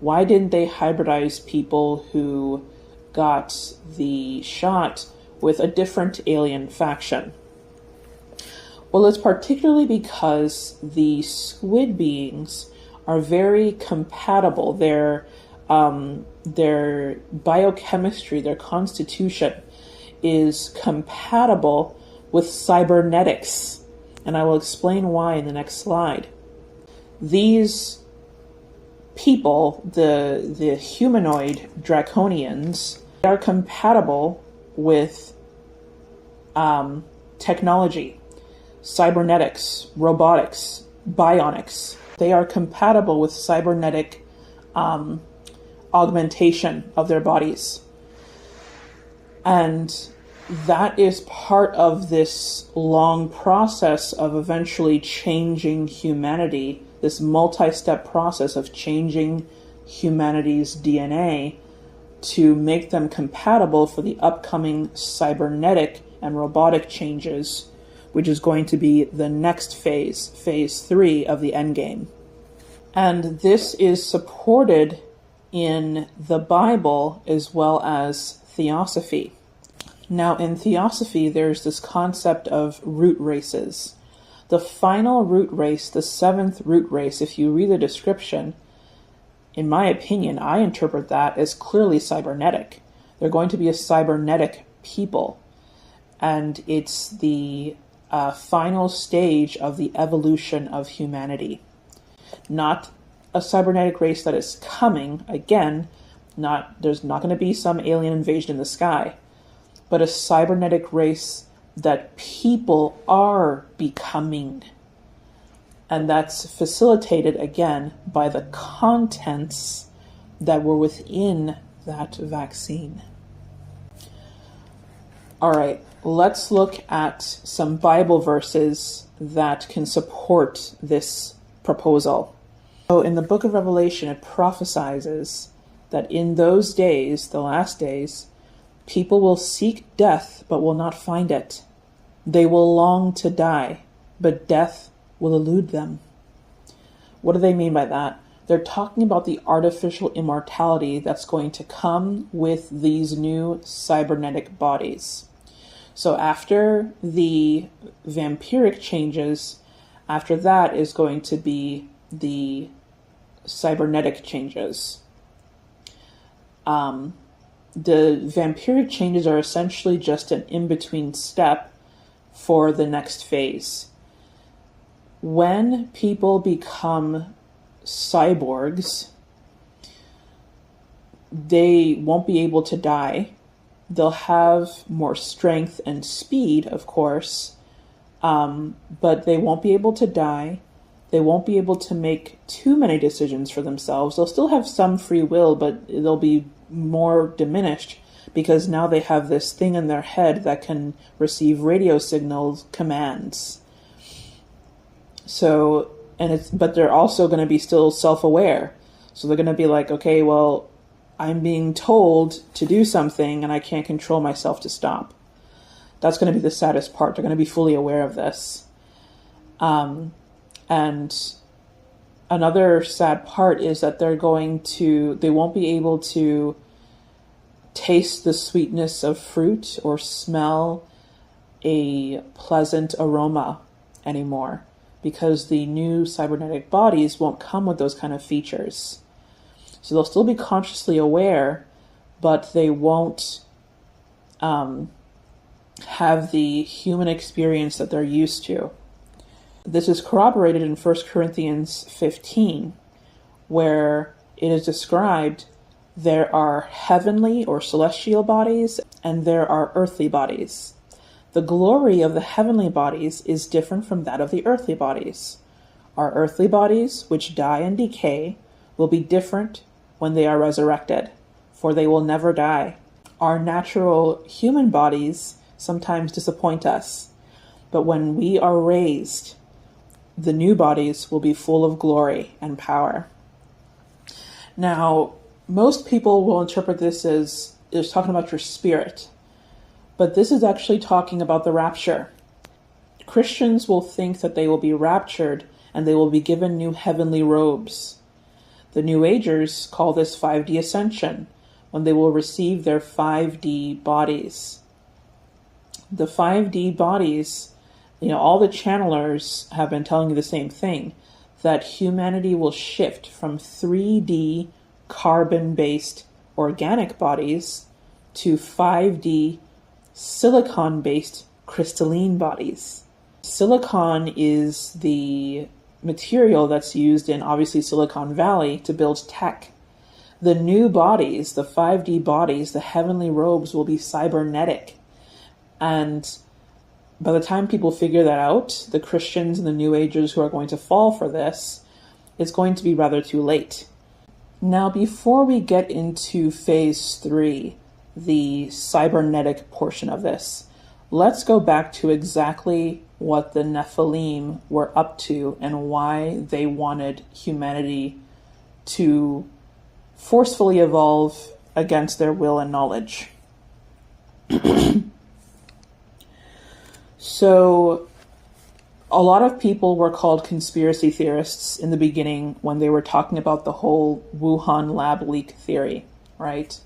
Why didn't they hybridize people who got the shot with a different alien faction? Well, it's particularly because the squid beings are very compatible. Their biochemistry, their constitution is compatible with cybernetics, and I will explain why in the next slide. These people, the humanoid draconians, are compatible with technology, cybernetics, robotics, bionics. They are compatible with cybernetic augmentation of their bodies. And that is part of this long process of eventually changing humanity, this multi-step process of changing humanity's DNA to make them compatible for the upcoming cybernetic and robotic changes, which is going to be the next phase, phase 3 of the Endgame. And this is supported in the Bible as well as theosophy. Now, in theosophy, there's this concept of root races. The final root race, the 7th root race, if you read the description, in my opinion, I interpret that as clearly cybernetic. They're going to be a cybernetic people. And it's the final stage of the evolution of humanity. Not a cybernetic race that is coming, again, there's not going to be some alien invasion in the sky, but a cybernetic race that people are becoming. And that's facilitated, again, by the contents that were within that vaccine. All right, let's look at some Bible verses that can support this proposal. So in the book of Revelation, it prophesies that in those days, the last days, people will seek death but will not find it. They will long to die, but death will elude them. What do they mean by that? They're talking about the artificial immortality that's going to come with these new cybernetic bodies. So after the vampiric changes, after that is going to be the cybernetic changes. The vampiric changes are essentially just an in-between step for the next phase. When people become cyborgs, they won't be able to die. They'll have more strength and speed, of course, but they won't be able to die. They won't be able to make too many decisions for themselves. They'll still have some free will, but they'll be more diminished because now they have this thing in their head that can receive radio signals, commands. So, but they're also going to be still self-aware. So they're going to be like, okay, well, I'm being told to do something and I can't control myself to stop. That's going to be the saddest part. They're going to be fully aware of this. And another sad part is that they won't be able to taste the sweetness of fruit or smell a pleasant aroma anymore, because the new cybernetic bodies won't come with those kind of features. So they'll still be consciously aware, but they won't have the human experience that they're used to. This is corroborated in 1 Corinthians 15, where it is described there are heavenly or celestial bodies and there are earthly bodies. The glory of the heavenly bodies is different from that of the earthly bodies. Our earthly bodies, which die and decay, will be different when they are resurrected, for they will never die. Our natural human bodies sometimes disappoint us, but when we are raised, the new bodies will be full of glory and power. Now, most people will interpret this as it's talking about your spirit, but this is actually talking about the rapture. Christians will think that they will be raptured and they will be given new heavenly robes. The New Agers call this 5D ascension, when they will receive their 5D bodies. The 5D bodies, all the channelers have been telling you the same thing, that humanity will shift from 3D carbon-based organic bodies to 5D silicon-based crystalline bodies. Silicon is the material that's used in, obviously, Silicon Valley to build tech. The new bodies, the 5D bodies, the heavenly robes will be cybernetic. And by the time people figure that out, the Christians and the New Agers who are going to fall for this, it's going to be rather too late. Now, before we get into phase 3, the cybernetic portion of this, let's go back to exactly what the Nephilim were up to and why they wanted humanity to forcefully evolve against their will and knowledge. So a lot of people were called conspiracy theorists in the beginning when they were talking about the whole Wuhan lab leak theory, right?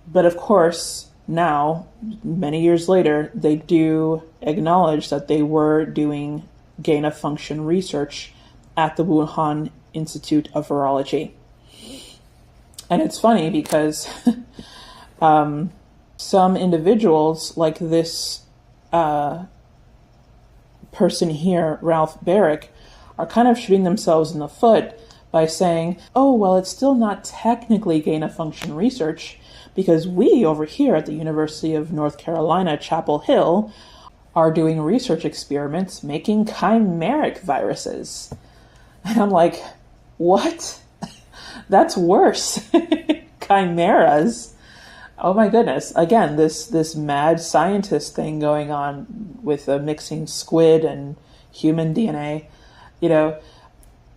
But of course, now, many years later, they do acknowledge that they were doing gain-of-function research at the Wuhan Institute of Virology. And it's funny because some individuals, like this person here, Ralph Barrick, are kind of shooting themselves in the foot by saying, oh, well, it's still not technically gain-of-function research because we over here at the University of North Carolina, Chapel Hill, are doing research experiments making chimeric viruses. And I'm like, what? That's worse. Chimeras. Oh my goodness. Again, this mad scientist thing going on with mixing squid and human DNA.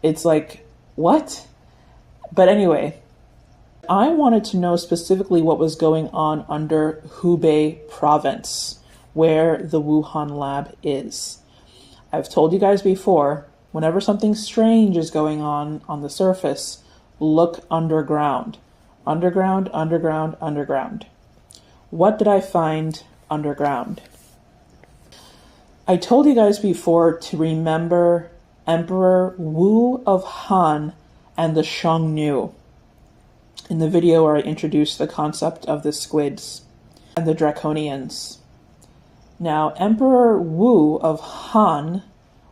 It's like, what? But anyway, I wanted to know specifically what was going on under Hubei province, where the Wuhan lab is. I've told you guys before, whenever something strange is going on the surface, look underground. Underground, underground, underground. What did I find underground? I told you guys before to remember Emperor Wu of Han and the Xiongnu in the video where I introduced the concept of the squids and the draconians. Now, Emperor Wu of Han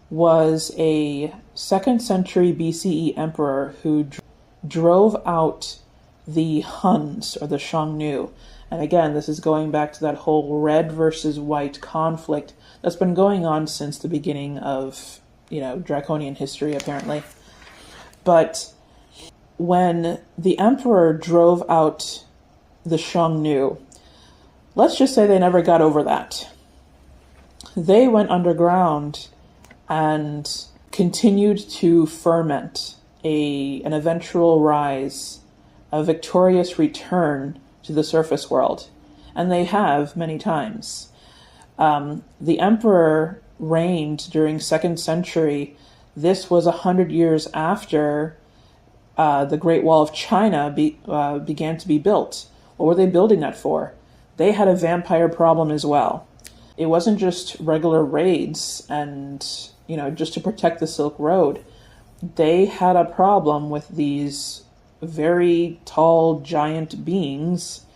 was a 2nd century BCE emperor who drove out the Huns, or the Xiongnu. And again, this is going back to that whole red versus white conflict that's been going on since the beginning of, draconian history, apparently. But when the emperor drove out the Xiongnu, let's just say they never got over that. They went underground and continued to ferment an eventual rise, a victorious return to the surface world. And they have many times. The emperor reigned during 2nd century. This was 100 years after the Great Wall of China began to be built. What were they building that for? They had a vampire problem as well. It wasn't just regular raids and, just to protect the Silk Road. They had a problem with these very tall, giant beings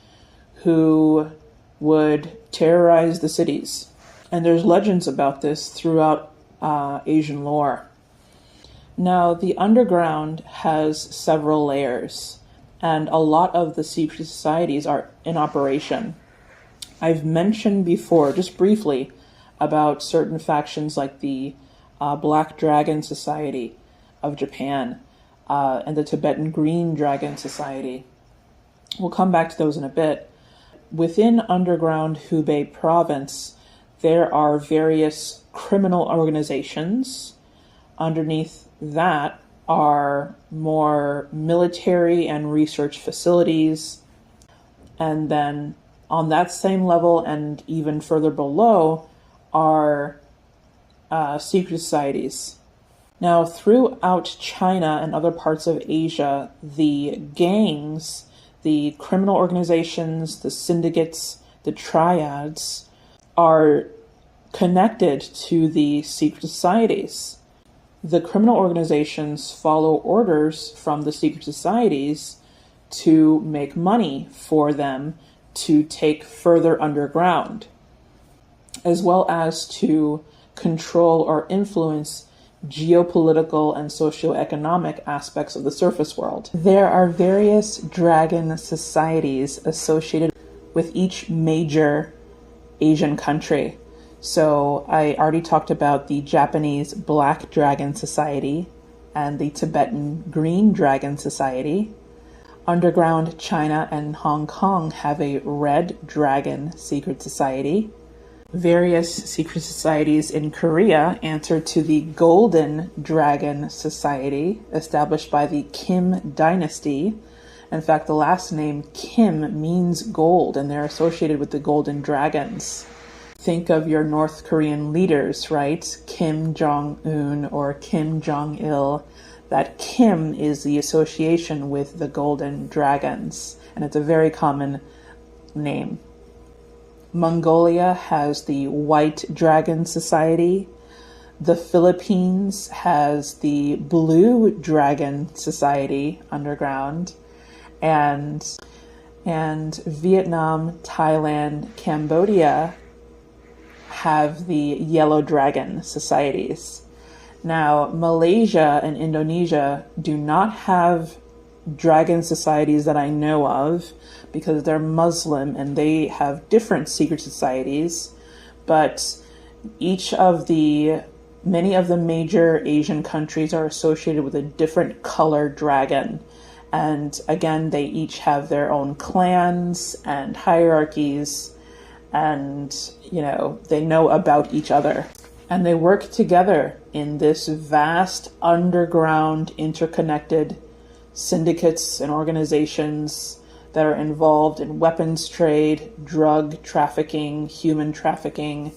who would terrorize the cities. And there's legends about this throughout Asian lore. Now, the underground has several layers, and a lot of the secret societies are in operation. I've mentioned before, just briefly, about certain factions like the Black Dragon Society of Japan and the Tibetan Green Dragon Society. We'll come back to those in a bit. Within underground Hubei province, there are various criminal organizations. Underneath that are more military and research facilities. And then on that same level and even further below are secret societies. Now, throughout China and other parts of Asia, the gangs, the criminal organizations, the syndicates, the triads are connected to the secret societies. The criminal organizations follow orders from the secret societies to make money for them to take further underground, as well as to control or influence geopolitical and socioeconomic aspects of the surface world. There are various dragon societies associated with each major Asian country. So I already talked about the Japanese Black Dragon Society and the Tibetan Green Dragon Society. Underground China and Hong Kong have a Red Dragon Secret Society. Various secret societies in Korea answer to the Golden Dragon Society, established by the Kim dynasty. In fact, the last name Kim means gold, and they're associated with the Golden Dragons. think of your North Korean leaders, right? Kim Jong-un or Kim Jong-il. That Kim is the association with the golden dragons, and it's a very common name. Mongolia has the White Dragon Society. The Philippines has the Blue Dragon Society underground. And Vietnam, Thailand, Cambodia have the Yellow Dragon Societies. Now, Malaysia and Indonesia do not have dragon societies that I know of because they're Muslim and they have different secret societies, but many of the major Asian countries are associated with a different color dragon. And again, they each have their own clans and hierarchies, and, they know about each other. And they work together in this vast underground interconnected syndicates and organizations that are involved in weapons trade, drug trafficking, human trafficking,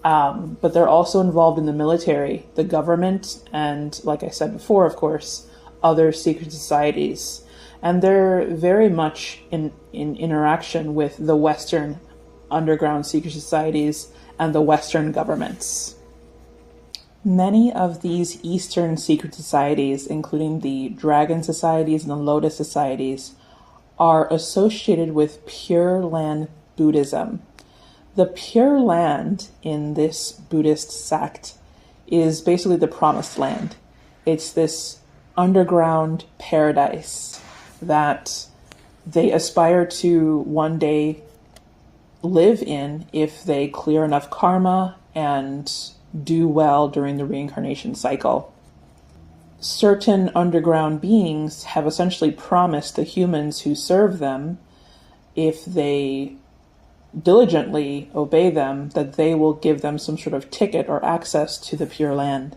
but they're also involved in the military, the government, and, like I said before, of course, other secret societies. And they're very much in interaction with the Western underground secret societies and the Western governments. Many of these Eastern secret societies, including the Dragon Societies and the Lotus Societies, are associated with Pure Land Buddhism. The Pure Land in this Buddhist sect is basically the promised land. It's this underground paradise that they aspire to one day live in if they clear enough karma and do well during the reincarnation cycle. Certain underground beings have essentially promised the humans who serve them, if they diligently obey them, that they will give them some sort of ticket or access to the Pure Land.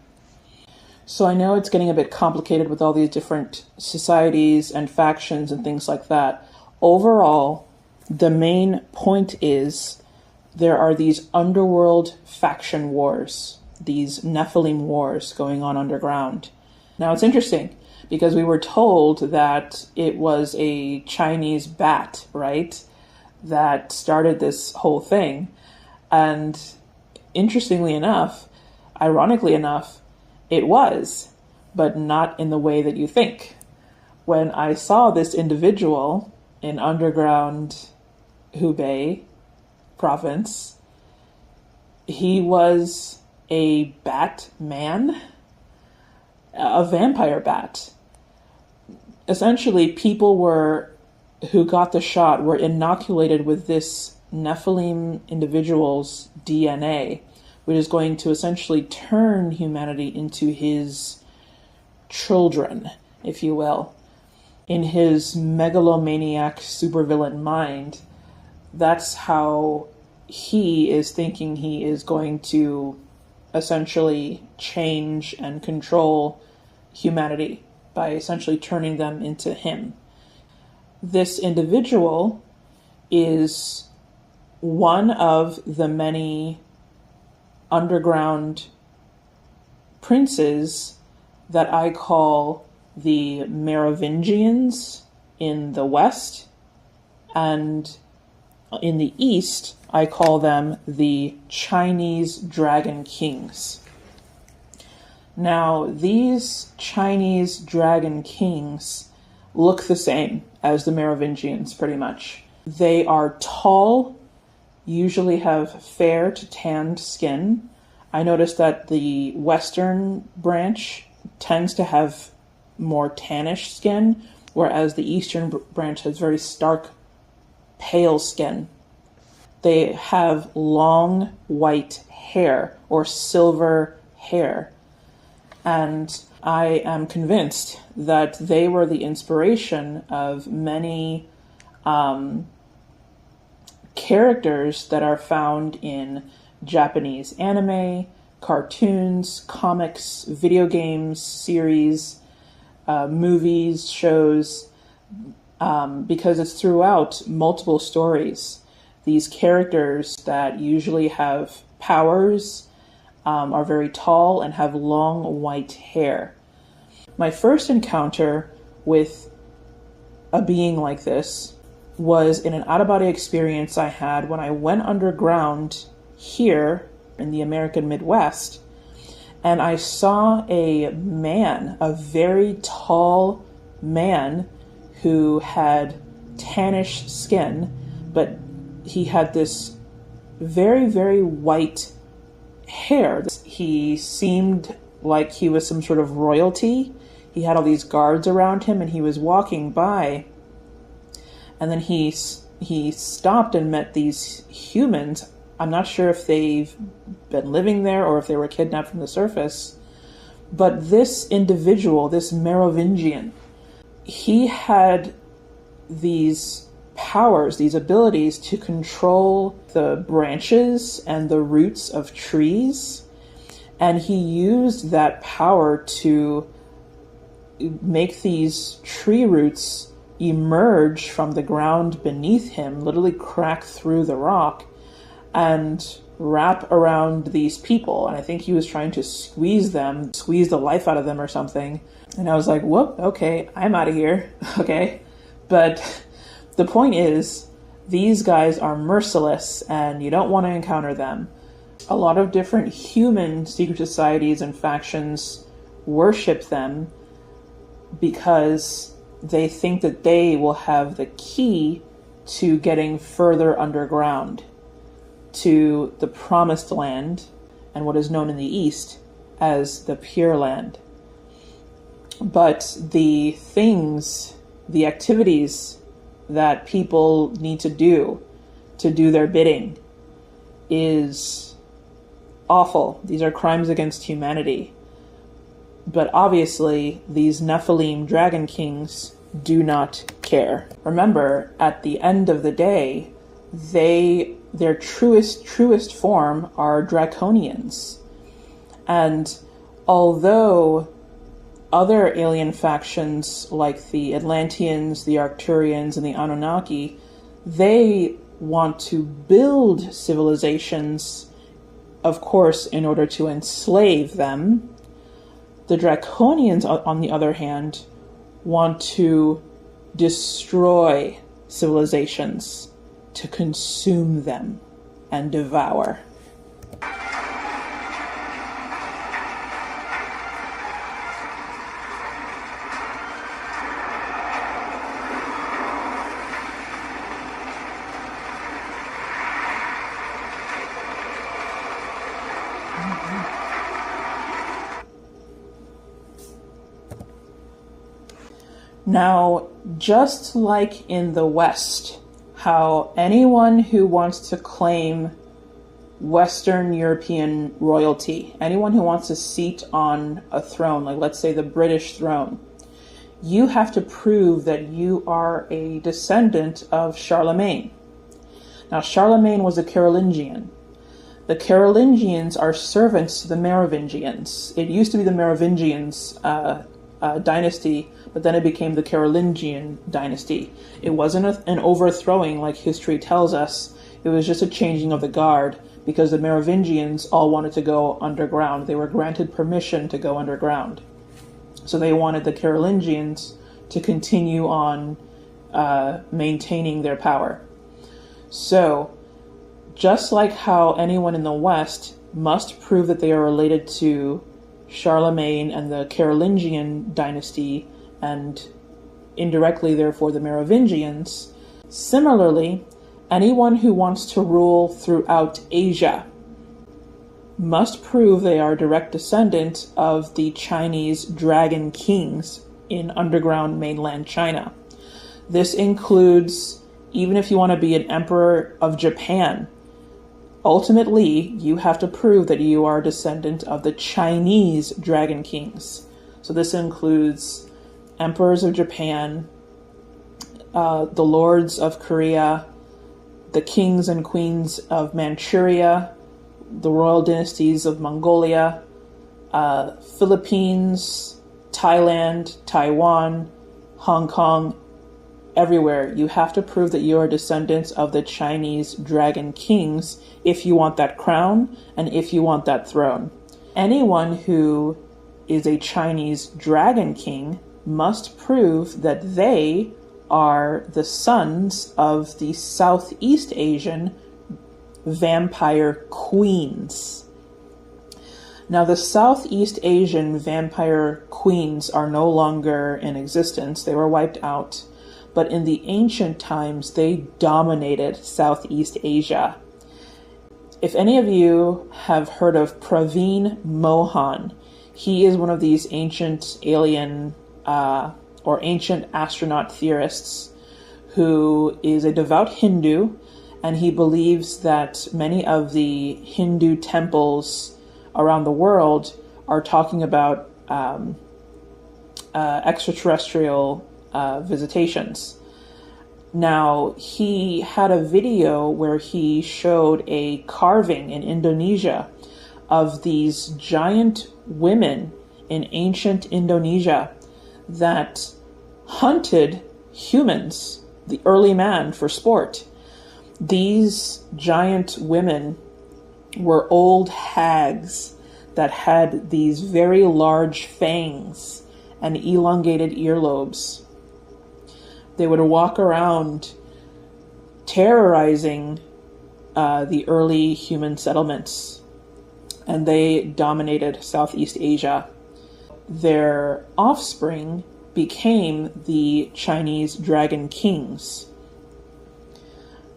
So I know it's getting a bit complicated with all these different societies and factions and things like that. Overall, the main point is there are these underworld faction wars, these Nephilim wars going on underground. Now it's interesting because we were told that it was a Chinese bat, right, that started this whole thing. And interestingly enough, ironically enough, it was, but not in the way that you think. When I saw this individual in underground Hubei province, he was a bat man, a vampire bat. Essentially, people who got the shot were inoculated with this Nephilim individual's DNA, which is going to essentially turn humanity into his children, if you will. In his megalomaniac supervillain mind, that's how he is thinking he is going to essentially change and control humanity by essentially turning them into him. This individual is one of the many underground princes that I call the Merovingians in the West, and in the East, I call them the Chinese Dragon Kings. Now, these Chinese Dragon Kings look the same as the Merovingians, pretty much. They are tall, usually have fair to tanned skin. I noticed that the Western branch tends to have more tannish skin, whereas the Eastern branch has very stark, pale skin. They have long white hair or silver hair. And I am convinced that they were the inspiration of many characters that are found in Japanese anime, cartoons, comics, video games, series, movies, shows, because it's throughout multiple stories. these characters that usually have powers, are very tall, and have long white hair. My first encounter with a being like this was in an out-of-body experience I had when I went underground here in the American Midwest, and I saw a man, a very tall man who had tannish skin, but he had this very, very white hair. He seemed like he was some sort of royalty. He had all these guards around him, and he was walking by, and then he stopped and met these humans. I'm not sure if they've been living there or if they were kidnapped from the surface, but this individual, this Merovingian, he had these powers, these abilities to control the branches and the roots of trees, and he used that power to make these tree roots emerge from the ground beneath him, literally crack through the rock and wrap around these people. And I think he was trying to squeeze the life out of them or something. And I was like, whoop, okay, I'm out of here. Okay. But the point is, these guys are merciless and you don't want to encounter them. A lot of different human secret societies and factions worship them because they think that they will have the key to getting further underground to the promised land and what is known in the East as the Pure Land. But the activities that people need to do their bidding is awful. These are crimes against humanity. But obviously, these Nephilim dragon kings do not care. Remember, at the end of the day, their truest form are draconians. And although other alien factions like the Atlanteans, the Arcturians, and the Anunnaki, they want to build civilizations, of course, in order to enslave them. The Draconians, on the other hand, want to destroy civilizations, to consume them and devour. Now, just like in the West, how anyone who wants to claim Western European royalty, anyone who wants a seat on a throne, like let's say the British throne, you have to prove that you are a descendant of Charlemagne. Now, Charlemagne was a Carolingian. The Carolingians are servants to the Merovingians. It used to be the Merovingians dynasty, but then it became the Carolingian dynasty. It wasn't an overthrowing like history tells us. It was just a changing of the guard because the Merovingians all wanted to go underground. They were granted permission to go underground. So they wanted the Carolingians to continue on maintaining their power. So, just like how anyone in the West must prove that they are related to Charlemagne and the Carolingian dynasty, and indirectly, therefore, the Merovingians, similarly, anyone who wants to rule throughout Asia must prove they are a direct descendant of the Chinese dragon kings in underground mainland China. This includes, even if you want to be an emperor of Japan, ultimately, you have to prove that you are a descendant of the Chinese dragon kings. So this includes emperors of Japan, the lords of Korea, the kings and queens of Manchuria, the royal dynasties of Mongolia, Philippines, Thailand, Taiwan, Hong Kong, everywhere. You have to prove that you are descendants of the Chinese dragon kings if you want that crown and if you want that throne. Anyone who is a Chinese dragon king must prove that they are the sons of the Southeast Asian vampire queens. Now, the Southeast Asian vampire queens are no longer in existence. They were wiped out. But in the ancient times, they dominated Southeast Asia. If any of you have heard of Praveen Mohan, he is one of these ancient alien or ancient astronaut theorists who is a devout Hindu, and he believes that many of the Hindu temples around the world are talking about extraterrestrial visitations. Now, he had a video where he showed a carving in Indonesia of these giant women in ancient Indonesia that hunted humans, the early man, for sport. These giant women were old hags that had these very large fangs and elongated earlobes. They would walk around terrorizing the early human settlements, and they dominated Southeast Asia. Their offspring became the Chinese dragon kings.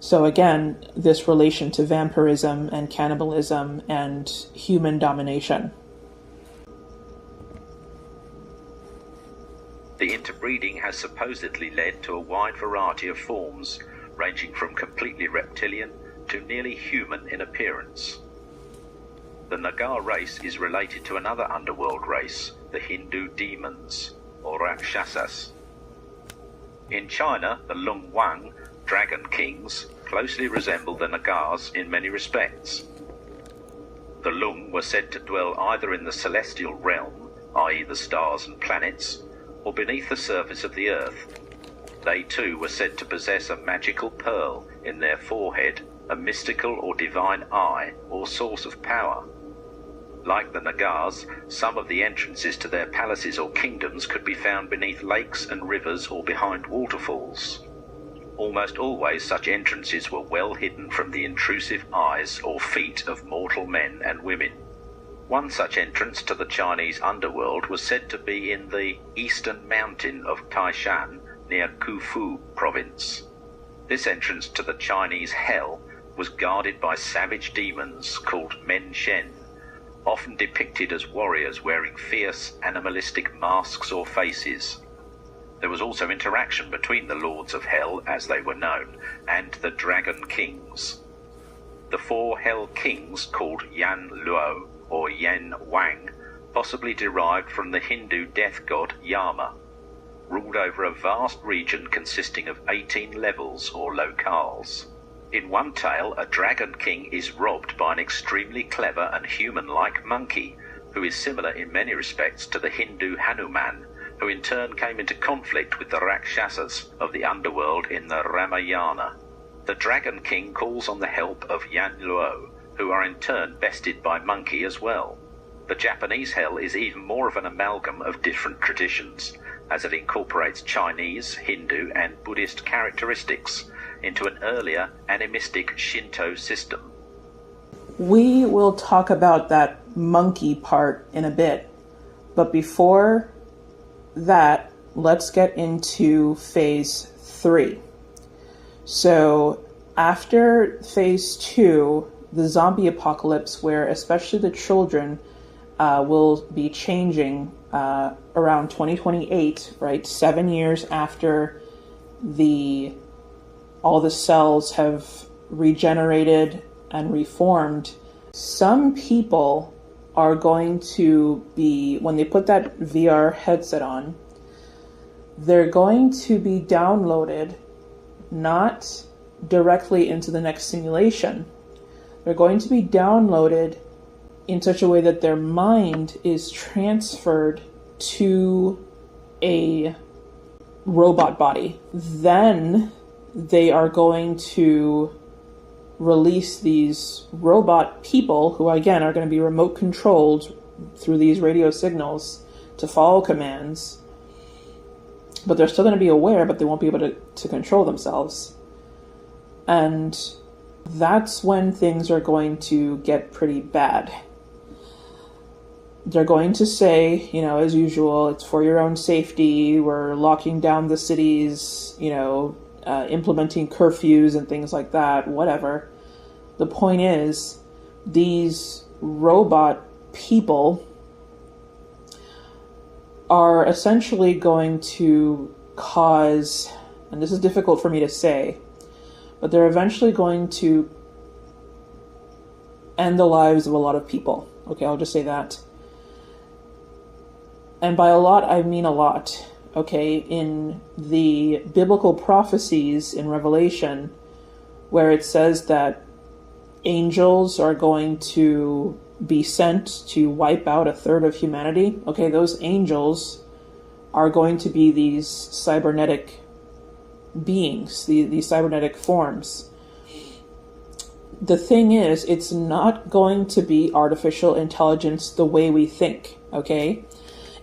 So again, this relation to vampirism and cannibalism and human domination. The interbreeding has supposedly led to a wide variety of forms, ranging from completely reptilian to nearly human in appearance. The Naga race is related to another underworld race, the Hindu demons, or Rakshasas. In China, the Lung Wang, dragon kings, closely resemble the Nagas in many respects. The Lung were said to dwell either in the celestial realm, i.e. the stars and planets, or beneath the surface of the earth. They too were said to possess a magical pearl in their forehead, a mystical or divine eye or source of power. Like the Nagas, some of the entrances to their palaces or kingdoms could be found beneath lakes and rivers or behind waterfalls. Almost always such entrances were well hidden from the intrusive eyes or feet of mortal men and women. One such entrance to the Chinese underworld was said to be in the eastern mountain of Taishan near Kufu province. This entrance to the Chinese hell was guarded by savage demons called Men Shen, often depicted as warriors wearing fierce animalistic masks or faces. There was also interaction between the Lords of Hell, as they were known, and the Dragon Kings. The four Hell Kings, called Yan Luo or Yan Wang, possibly derived from the Hindu death god Yama, ruled over a vast region consisting of 18 levels or locales. In one tale, a Dragon King is robbed by an extremely clever and human-like monkey, who is similar in many respects to the Hindu Hanuman, who in turn came into conflict with the Rakshasas of the underworld in the Ramayana. The Dragon King calls on the help of Yan Luo, who are in turn bested by Monkey as well. The Japanese hell is even more of an amalgam of different traditions, as it incorporates Chinese, Hindu and Buddhist characteristics into an earlier animistic Shinto system. We will talk about that monkey part in a bit, but before that, let's get into phase 3. So after phase 2, the zombie apocalypse, where especially the children will be changing around 2028, right? 7 years after all the cells have regenerated and reformed. Some people are going to be, when they put that VR headset on, they're going to be downloaded not directly into the next simulation. They're going to be downloaded in such a way that their mind is transferred to robot body. Then they are going to release these robot people who, again, are going to be remote controlled through these radio signals to follow commands. But they're still going to be aware, but they won't be able to control themselves. And that's when things are going to get pretty bad. They're going to say, as usual, it's for your own safety. We're locking down the cities, implementing curfews and things like that, whatever. The point is, these robot people are essentially going to cause, and this is difficult for me to say, but they're eventually going to end the lives of a lot of people. Okay, I'll just say that. And by a lot, I mean a lot. Okay, in the biblical prophecies in Revelation, where it says that angels are going to be sent to wipe out a third of humanity. Okay, those angels are going to be these cybernetic beings, these cybernetic forms. The thing is, it's not going to be artificial intelligence the way we think, okay?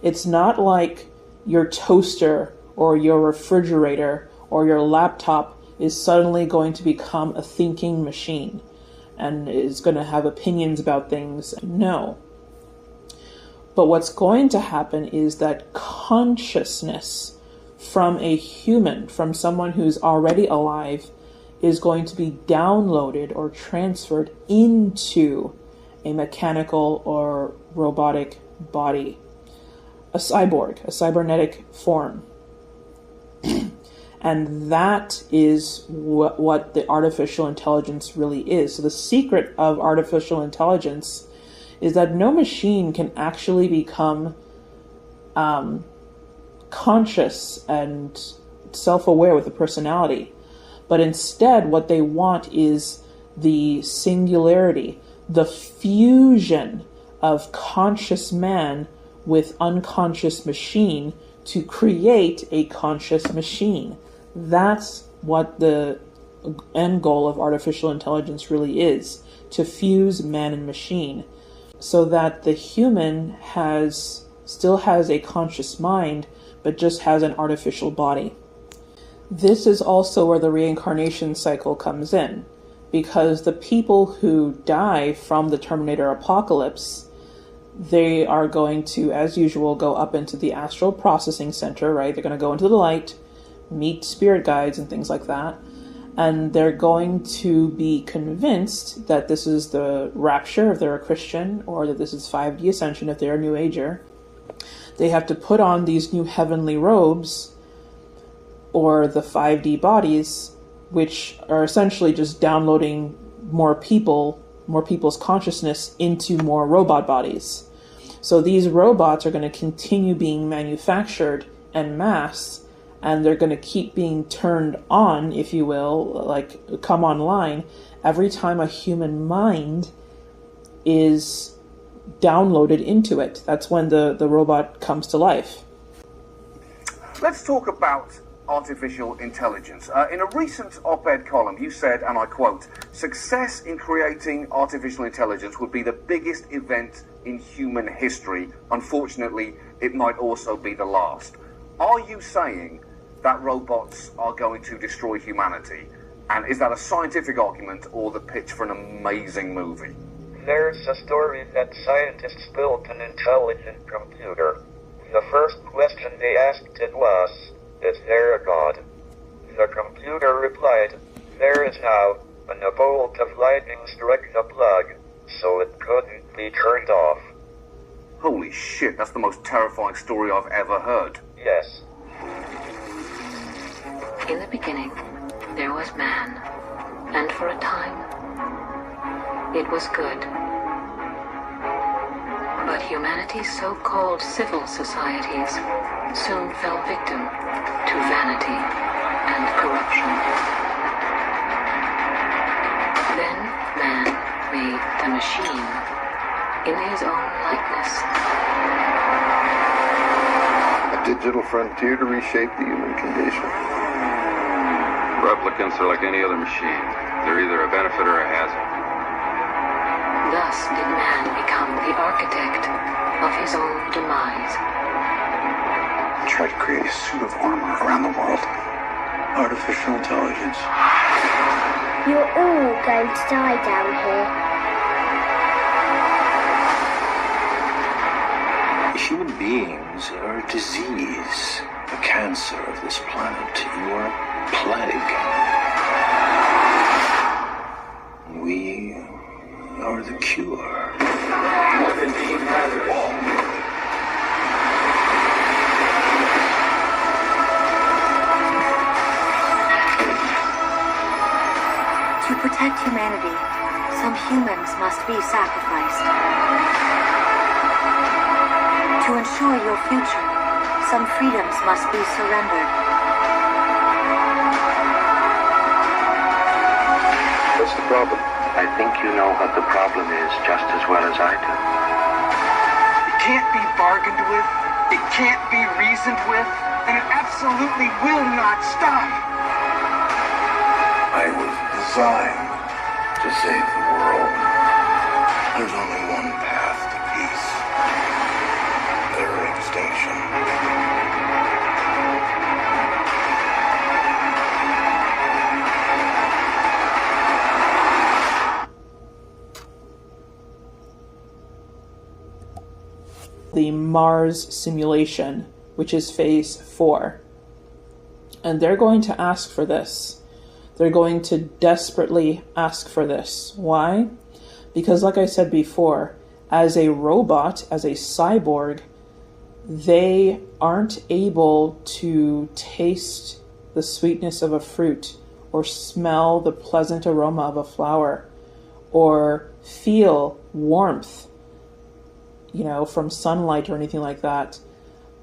It's not like your toaster or your refrigerator or your laptop is suddenly going to become a thinking machine and is going to have opinions about things. No. But what's going to happen is that consciousness from a human, from someone who's already alive, is going to be downloaded or transferred into a mechanical or robotic body. A cyborg, a cybernetic form. And that is what the artificial intelligence really is. So the secret of artificial intelligence is that no machine can actually become conscious and self-aware with a personality. But instead, what they want is the singularity, the fusion of conscious man with unconscious machine to create a conscious machine. That's what the end goal of artificial intelligence really is, to fuse man and machine, so that the human still has a conscious mind, but just has an artificial body. This is also where the reincarnation cycle comes in, because the people who die from the Terminator apocalypse, they are going to, as usual, go up into the astral processing center, right? They're going to go into the light, meet spirit guides and things like that, and they're going to be convinced that this is the rapture if they're a Christian, or that this is 5D ascension if they're a New Ager. They have to put on these new heavenly robes, or the 5D bodies, which are essentially just downloading more people's consciousness into more robot bodies. So these robots are going to continue being manufactured en masse, and they're going to keep being turned on, if you will, like come online, every time a human mind is downloaded into it. That's when the robot comes to life. Let's talk about artificial intelligence. In a recent op-ed column, you said, and I quote, "Success in creating artificial intelligence would be the biggest event in human history. Unfortunately, it might also be the last." Are you saying that robots are going to destroy humanity? And is that a scientific argument or the pitch for an amazing movie? There's a story that scientists built an intelligent computer. The first question they asked it was, "Is there a God?" The computer replied, "There is now," and a bolt of lightning struck the plug, so it couldn't be turned off. Holy shit, that's the most terrifying story I've ever heard. Yes. In the beginning, there was man, and for a time, it was good. But humanity's so-called civil societies soon fell victim to vanity and corruption. Then man made the machine in his own likeness. digital frontier to reshape the human condition. Replicants are like any other machine. They're either a benefit or a hazard. Thus did man become the architect of his own demise. Try to create a suit of armor around the world. Artificial intelligence. You're all going to die down here. Human beings are a disease, a cancer of this planet. You are a plague. We are the cure. To protect humanity, some humans must be sacrificed. To ensure your future, some freedoms must be surrendered. What's the problem? I think you know what the problem is just as well as I do. It can't be bargained with, it can't be reasoned with, and it absolutely will not stop. I was designed to save the world. There's only one path to peace. Their extinction. The Mars simulation, which is phase 4. And they're going to ask for this. They're going to desperately ask for this. Why? Because like I said before, as a robot, as a cyborg, they aren't able to taste the sweetness of a fruit or smell the pleasant aroma of a flower or feel warmth, from sunlight or anything like that.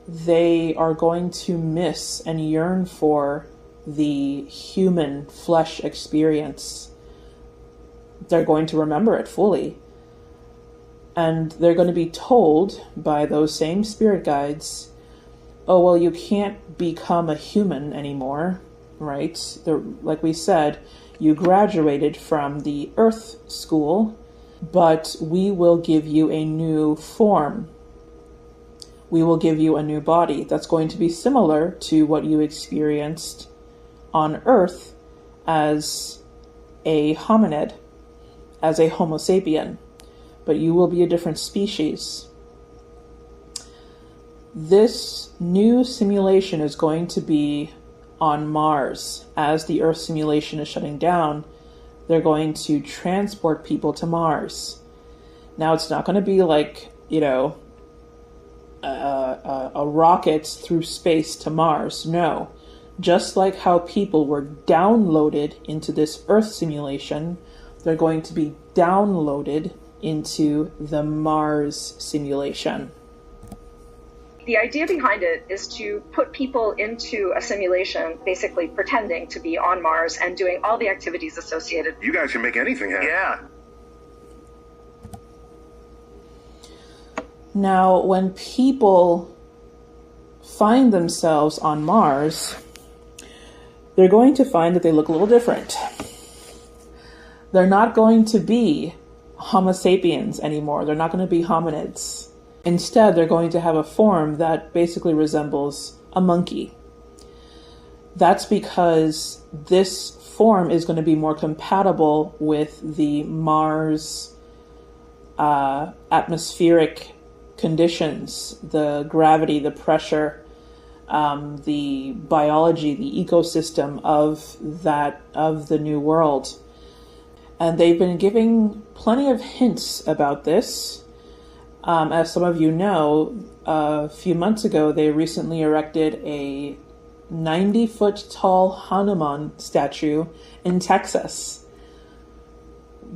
They are going to miss and yearn for the human flesh experience. They're going to remember it fully. And they're going to be told by those same spirit guides, oh, well, you can't become a human anymore, right? Like we said, you graduated from the Earth School, but we will give you a new form. We will give you a new body that's going to be similar to what you experienced on Earth as a hominid, as a Homo sapien, but you will be a different species. This new simulation is going to be on Mars. As the Earth simulation is shutting down, they're going to transport people to Mars. Now, it's not going to be like, a rocket through space to Mars. No. Just like how people were downloaded into this Earth simulation, they're going to be downloaded into the Mars simulation. The idea behind it is to put people into a simulation, basically pretending to be on Mars and doing all the activities associated. You guys can make anything happen. Yeah. Now, when people find themselves on Mars, they're going to find that they look a little different. They're not going to be Homo sapiens anymore. They're not going to be hominids. Instead, they're going to have a form that basically resembles a monkey. That's because this form is going to be more compatible with the Mars atmospheric conditions, the gravity, the pressure, the biology, the ecosystem of the new world. And they've been giving plenty of hints about this. As some of you know, a few months ago, they recently erected a 90-foot tall Hanuman statue in Texas.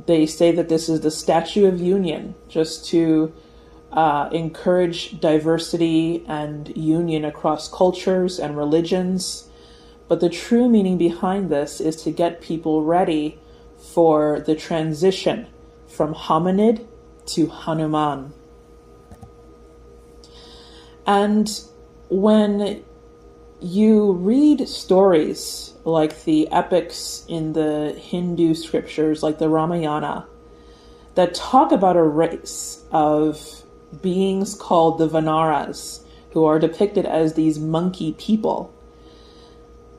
They say that this is the Statue of Union, just to encourage diversity and union across cultures and religions. But the true meaning behind this is to get people ready for the transition from hominid to Hanuman. And when you read stories like the epics in the Hindu scriptures, like the Ramayana, that talk about a race of beings called the Vanaras, who are depicted as these monkey people,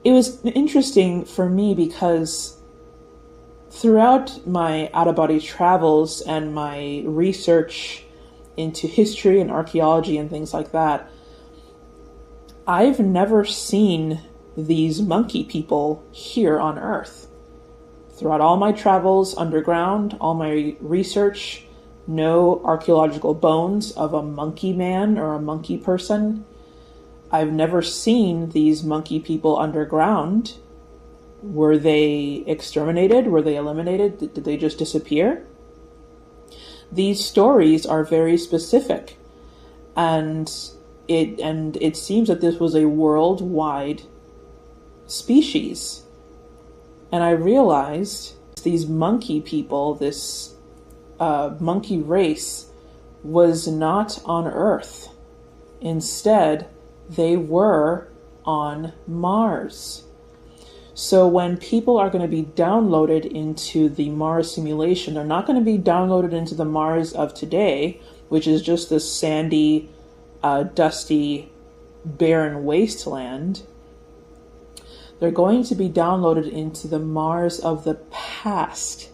it was interesting for me because throughout my out-of-body travels and my research into history and archaeology and things like that, I've never seen these monkey people here on Earth. Throughout all my travels underground, all my research, no archaeological bones of a monkey man or a monkey person. I've never seen these monkey people underground. Were they exterminated? Were they eliminated? Did they just disappear? These stories are very specific, and it seems that this was a worldwide species. And I realized these monkey people, this monkey race, was not on Earth. Instead, they were on Mars. So when people are going to be downloaded into the Mars simulation, they're not going to be downloaded into the Mars of today, which is just this sandy, dusty, barren wasteland. They're going to be downloaded into the Mars of the past.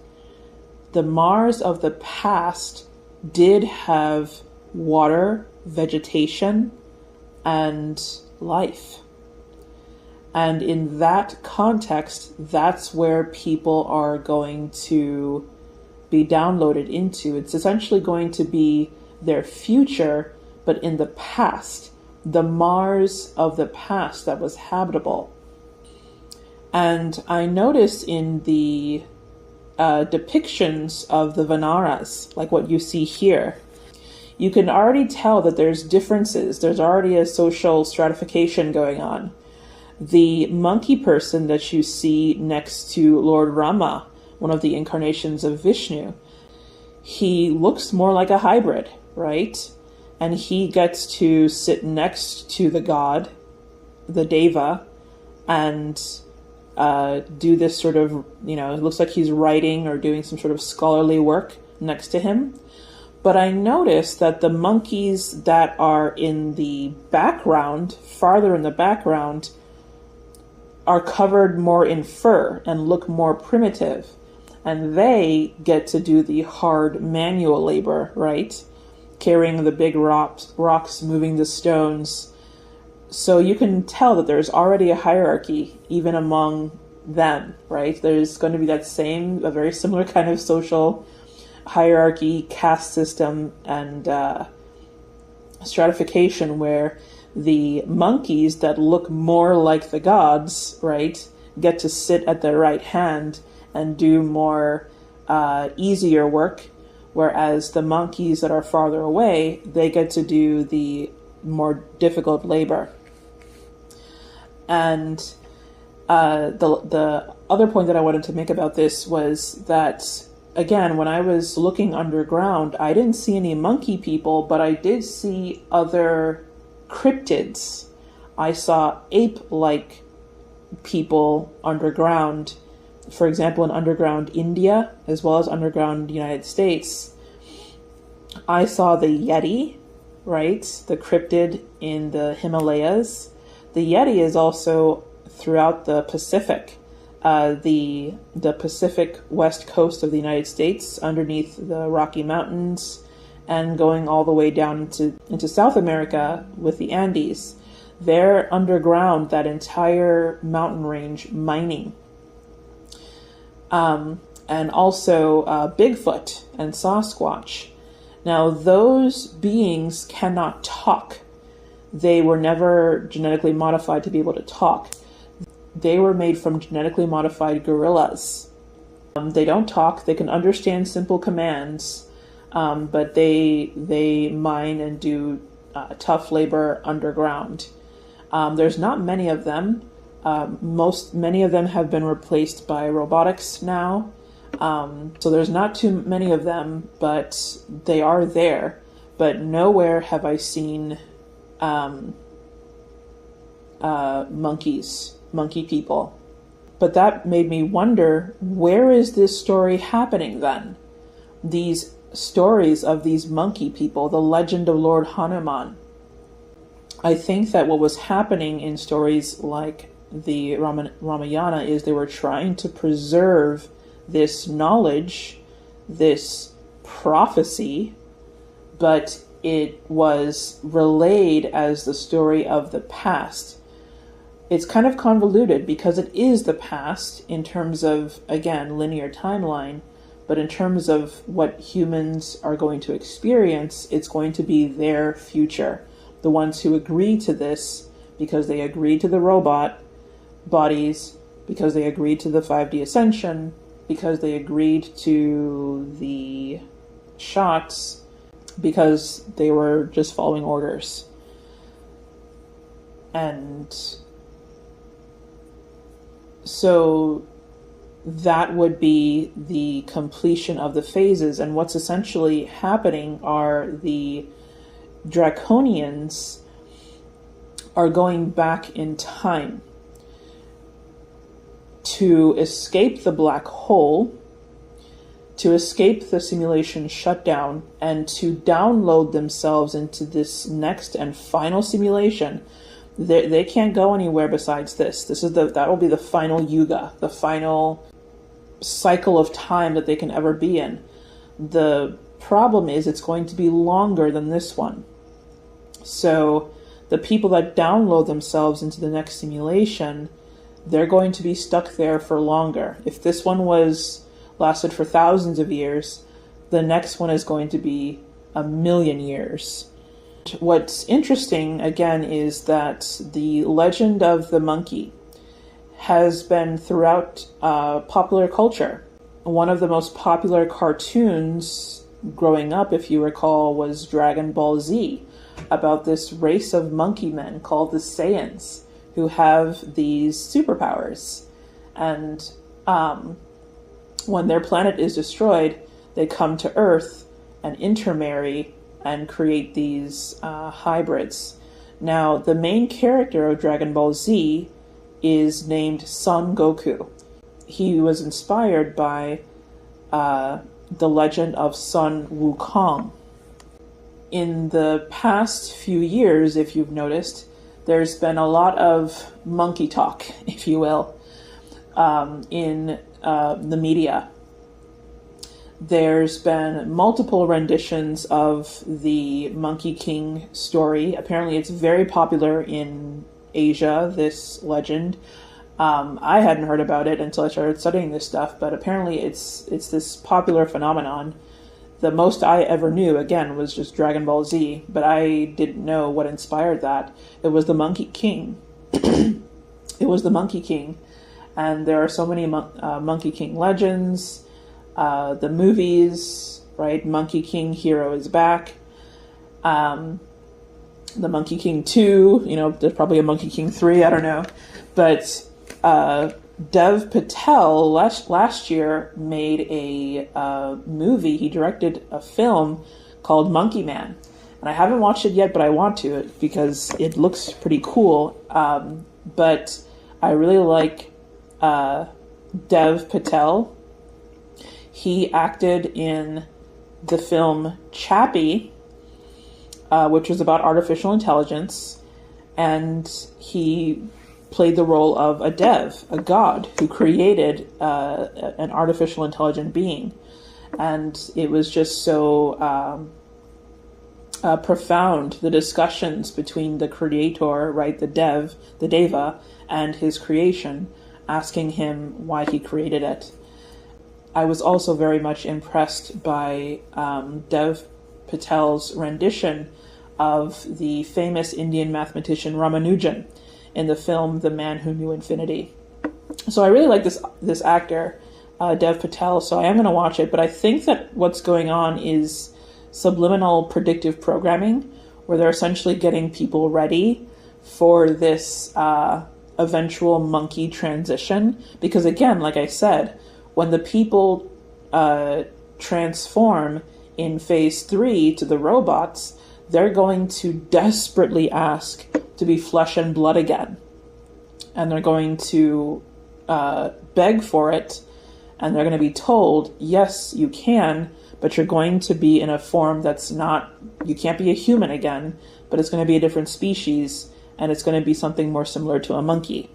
The Mars of the past did have water, vegetation, and life. And in that context, that's where people are going to be downloaded into. It's essentially going to be their future, but in the past, the Mars of the past that was habitable. And I notice in the depictions of the Vanaras, like what you see here, you can already tell that there's differences. There's already a social stratification going on. The monkey person that you see next to Lord Rama, one of the incarnations of Vishnu, he looks more like a hybrid, right? And he gets to sit next to the god, the Deva, and do this sort of, it looks like he's writing or doing some sort of scholarly work next to him. But I noticed that the monkeys that are in the background, farther in the background, are covered more in fur and look more primitive. And they get to do the hard manual labor, right? Carrying the big rocks, moving the stones. So you can tell that there's already a hierarchy even among them, right? There's going to be a very similar kind of social hierarchy, caste system, and stratification where the monkeys that look more like the gods, right, get to sit at the right hand and do more easier work, whereas the monkeys that are farther away, they get to do the more difficult labor. And the other point that I wanted to make about this was that, again, when I was looking underground, I didn't see any monkey people, but I did see other cryptids. I saw ape-like people underground, for example, in underground India, as well as underground United States. I saw the Yeti, right? The cryptid in the Himalayas. The Yeti is also throughout the Pacific, the Pacific west coast of the United States, underneath the Rocky Mountains, and going all the way down into South America with the Andes. They're underground, that entire mountain range, mining. And also Bigfoot and Sasquatch. Now, those beings cannot talk. They were never genetically modified to be able to talk. They were made from genetically modified gorillas. They don't talk. They can understand simple commands, but they mine and do tough labor underground. There's not many of them. Many of them have been replaced by robotics now. So there's not too many of them, but they are there. But nowhere have I seen monkey people. But that made me wonder, where is this story happening then? These stories of these monkey people, the legend of Lord Hanuman. I think that what was happening in stories like the Ramayana is they were trying to preserve this knowledge, this prophecy, but it was relayed as the story of the past. It's kind of convoluted because it is the past in terms of, again, linear timeline, but in terms of what humans are going to experience, it's going to be their future. The ones who agree to this because they agreed to the robot bodies, because they agreed to the 5D ascension, because they agreed to the shots, because they were just following orders. And so that would be the completion of the phases. And what's essentially happening are the Draconians are going back in time to escape the black hole, to escape the simulation shutdown, and to download themselves into this next and final simulation. They can't go anywhere besides this. That will be the final yuga, the final cycle of time that they can ever be in. The problem is it's going to be longer than this one. So the people that download themselves into the next simulation, they're going to be stuck there for longer. If this one lasted for thousands of years, the next one is going to be 1,000,000 years. What's interesting, again, is that the legend of the monkey has been throughout popular culture. One of the most popular cartoons growing up, if you recall, was Dragon Ball Z, about this race of monkey men called the Saiyans, who have these superpowers. And when their planet is destroyed, they come to Earth and intermarry and create these hybrids. Now, the main character of Dragon Ball Z is named Son Goku. He was inspired by the legend of Sun Wukong. In the past few years, if you've noticed, there's been a lot of monkey talk, if you will, in the media. There's been multiple renditions of the Monkey King story. Apparently it's very popular in Asia, this legend. I hadn't heard about it until I started studying this stuff, but apparently it's this popular phenomenon. The most I ever knew, again, was just Dragon Ball Z, but I didn't know what inspired that. It was the Monkey King. It was the Monkey King. And there are so many Monkey King legends. The movies, right? Monkey King Hero is Back. The Monkey King 2, there's probably a Monkey King 3, I don't know. But Dev Patel last year made a movie. He directed a film called Monkey Man. And I haven't watched it yet, but I want to because it looks pretty cool. But I really like Dev Patel. He acted in the film Chappie, which was about artificial intelligence, and he played the role of a dev, a god, who created an artificial intelligent being. And it was just so profound, the discussions between the creator, right, the deva, and his creation, asking him why he created it. I was also very much impressed by Dev Patel's rendition of the famous Indian mathematician Ramanujan in the film The Man Who Knew Infinity. So I really like this actor, Dev Patel, so I am going to watch it, but I think that what's going on is subliminal predictive programming, where they're essentially getting people ready for this eventual monkey transition. Because again, like I said, when the people transform in phase 3 to the robots, they're going to desperately ask to be flesh and blood again. and they're going to beg for it, and they're going to be told, yes, you can, but you're going to be in a form that's not, you can't be a human again, but it's going to be a different species, and it's going to be something more similar to a monkey.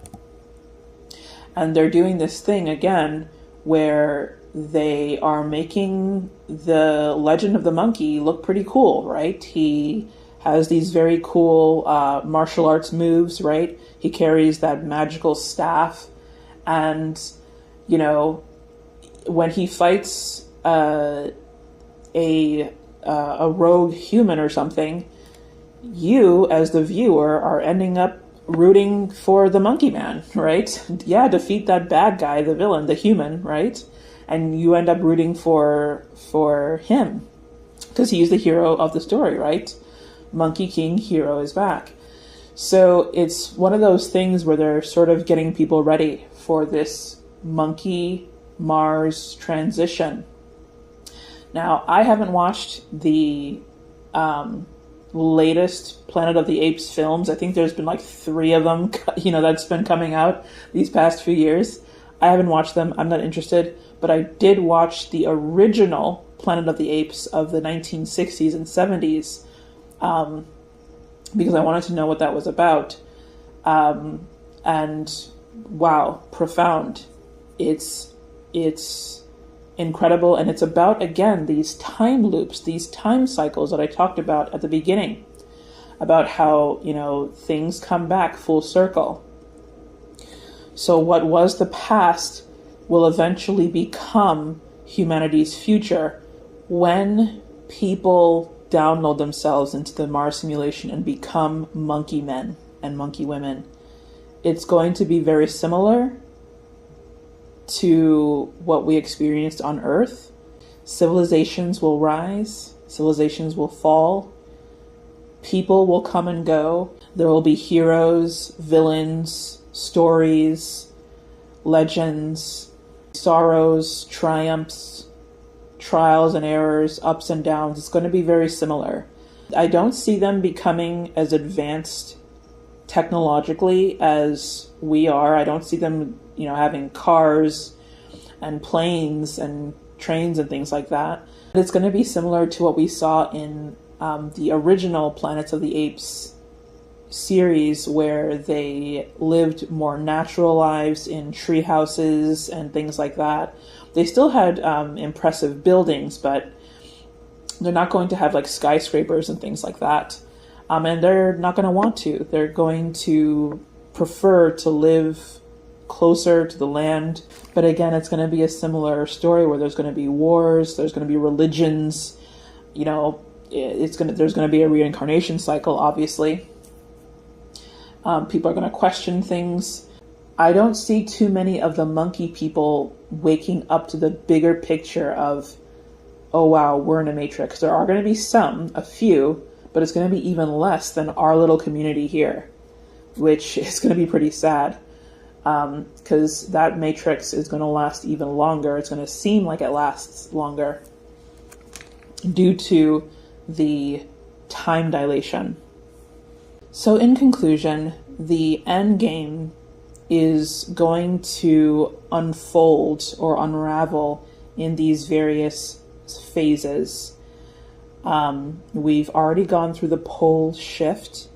And they're doing this thing again where they are making the legend of the monkey look pretty cool, right? He has these very cool martial arts moves, right? He carries that magical staff, and, you know, when he fights a rogue human or something, you, as the viewer, are ending up rooting for the monkey man, right? Yeah, defeat that bad guy, the villain, the human, right? And you end up rooting for him because he's the hero of the story, right? Monkey King hero is back. So it's one of those things where they're sort of getting people ready for this monkey Mars transition. Now, I haven't watched the latest Planet of the Apes films. I think there's been like 3 of them, that's been coming out these past few years. I haven't watched them. I'm not interested. But I did watch the original Planet of the Apes of the 1960s and 70s because I wanted to know what that was about. And wow, profound. It's incredible, and it's about, again, these time loops, these time cycles that I talked about at the beginning, about how, things come back full circle. So what was the past will eventually become humanity's future when people download themselves into the Mars simulation and become monkey men and monkey women. It's going to be very similar to what we experienced on Earth. Civilizations will rise, civilizations will fall, people will come and go. There will be heroes, villains, stories, legends, sorrows, triumphs, trials and errors, ups and downs. It's going to be very similar. I don't see them becoming as advanced technologically as we are. I don't see them, having cars and planes and trains and things like that. It's going to be similar to what we saw in the original Planets of the Apes series, where they lived more natural lives in tree houses and things like that. They still had impressive buildings, but they're not going to have like skyscrapers and things like that. And they're not going to want to. They're going to prefer to live closer to the land. But again, it's going to be a similar story where there's going to be wars, there's going to be religions, there's going to be a reincarnation cycle, obviously. People are going to question things. I don't see too many of the monkey people waking up to the bigger picture of, oh wow, we're in a matrix. There are going to be a few, but it's going to be even less than our little community here, which is going to be pretty sad, because that matrix is going to last even longer. It's going to seem like it lasts longer due to the time dilation. So in conclusion, the Endgame is going to unfold or unravel in these various phases. We've already gone through the pole shift.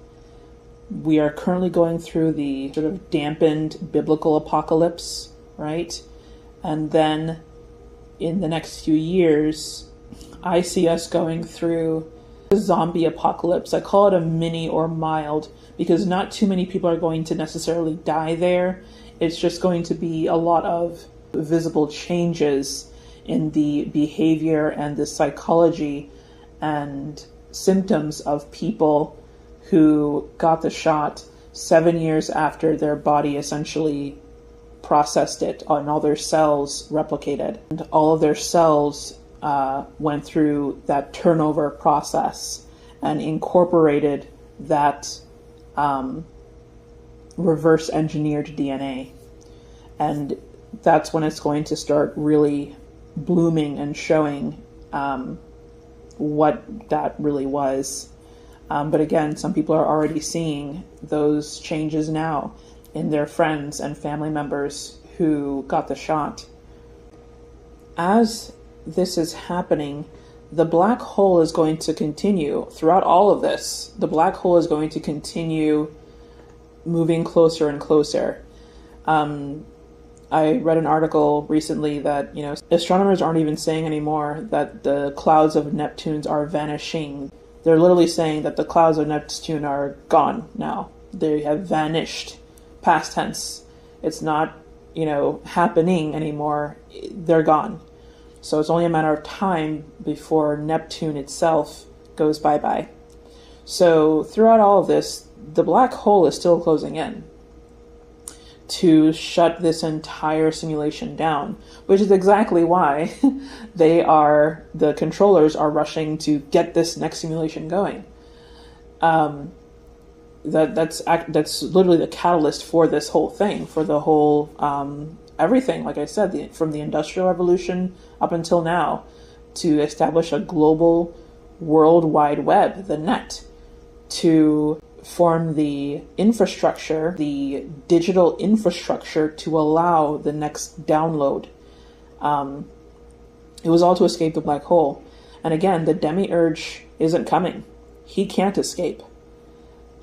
We are currently going through the sort of dampened biblical apocalypse, right? And then in the next few years, I see us going through the zombie apocalypse. I call it a mini or mild because not too many people are going to necessarily die there. It's just going to be a lot of visible changes in the behavior and the psychology and symptoms of people who got the shot 7 years after their body essentially processed it and all their cells replicated. And all of their cells went through that turnover process and incorporated that reverse engineered DNA. And that's when it's going to start really blooming and showing what that really was. But again, some people are already seeing those changes now. in their friends and family members who got the shot. As this is happening, the black hole is going to continue throughout all of this. The black hole is going to continue moving closer and closer. I read an article recently that, astronomers aren't even saying anymore that the clouds of Neptune are vanishing. They're literally saying that the clouds of Neptune are gone now. They have vanished. Past tense. It's not, happening anymore. They're gone. So it's only a matter of time before Neptune itself goes bye-bye. So throughout all of this, the black hole is still closing in to shut this entire simulation down, which is exactly why the controllers are rushing to get this next simulation going. That's literally the catalyst for this whole thing, for the whole everything. Like I said, from the Industrial Revolution up until now, to establish a global World Wide Web, the net, to form the infrastructure, the digital infrastructure to allow the next download. It was all to escape the black hole. And again, the Demiurge isn't coming. He can't escape.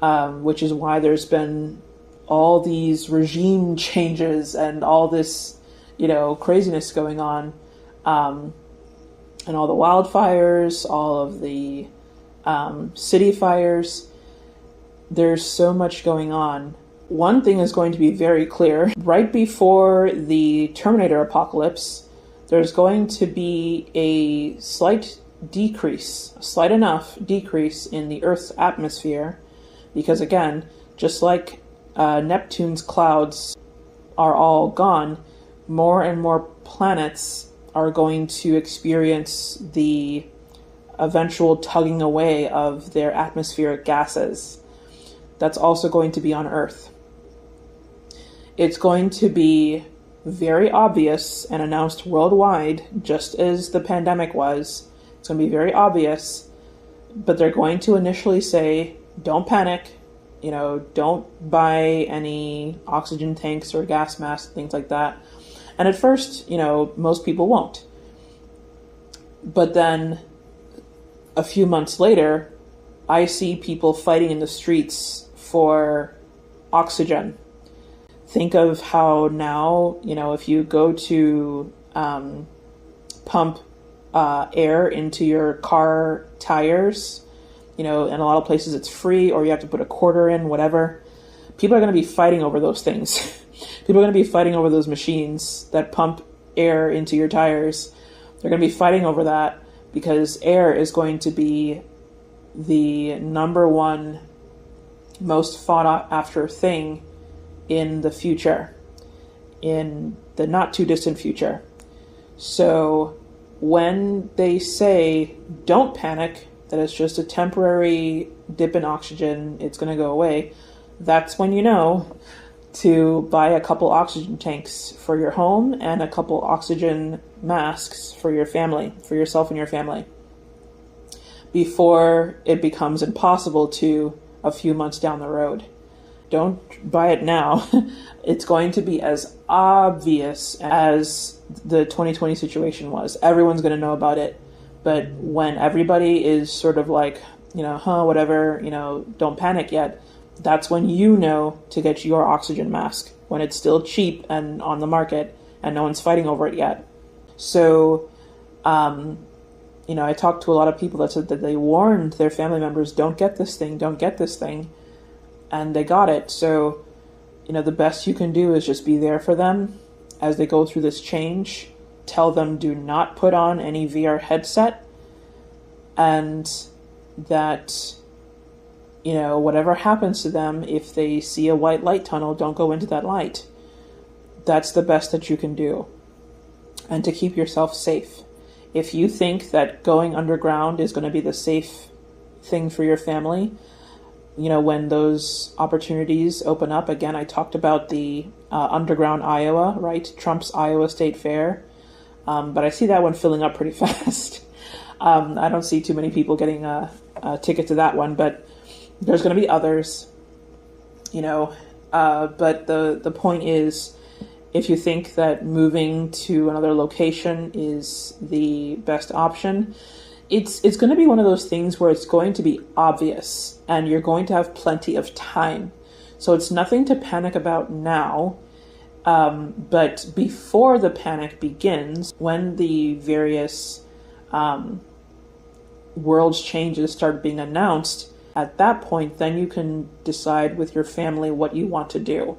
Which is why there's been all these regime changes and all this, craziness going on. And all the wildfires, all of the city fires. There's so much going on. One thing is going to be very clear. Right before the Terminator apocalypse, there's going to be a slight enough decrease in the Earth's atmosphere, because again, just like Neptune's clouds are all gone, more and more planets are going to experience the eventual tugging away of their atmospheric gases. That's also going to be on Earth. It's going to be very obvious and announced worldwide, just as the pandemic was. It's going to be very obvious, but they're going to initially say, don't panic, don't buy any oxygen tanks or gas masks, things like that. And at first, most people won't. But then a few months later, I see people fighting in the streets for oxygen. Think of how now, if you go to pump air into your car tires, in a lot of places it's free, or you have to put a quarter in, whatever. People are going to be fighting over those things. People are going to be fighting over those machines that pump air into your tires. They're going to be fighting over that because air is going to be the number one most fought after thing in the future, in the not too distant future. So when they say don't panic, that it's just a temporary dip in oxygen, it's going to go away, that's when you know to buy a couple oxygen tanks for your home and a couple oxygen masks for your family, for yourself and your family, before it becomes impossible to a few months down the road. Don't buy it now. It's going to be as obvious as the 2020 situation was. Everyone's going to know about it. But when everybody is sort of like, whatever, don't panic yet, that's when you know to get your oxygen mask, when it's still cheap and on the market and no one's fighting over it yet. So, I talked to a lot of people that said that they warned their family members, don't get this thing, and they got it. So, the best you can do is just be there for them as they go through this change. Tell them do not put on any VR headset, and that, whatever happens to them, if they see a white light tunnel, don't go into that light. That's the best that you can do. And to keep yourself safe. If you think that going underground is going to be the safe thing for your family, when those opportunities open up, again, I talked about the underground Iowa, right? Trump's Iowa State Fair. But I see that one filling up pretty fast. I don't see too many people getting a ticket to that one, but there's going to be others. But the point is, if you think that moving to another location is the best option, it's going to be one of those things where it's going to be obvious and you're going to have plenty of time. So it's nothing to panic about now. But before the panic begins, when the various world's changes start being announced, at that point, then you can decide with your family what you want to do.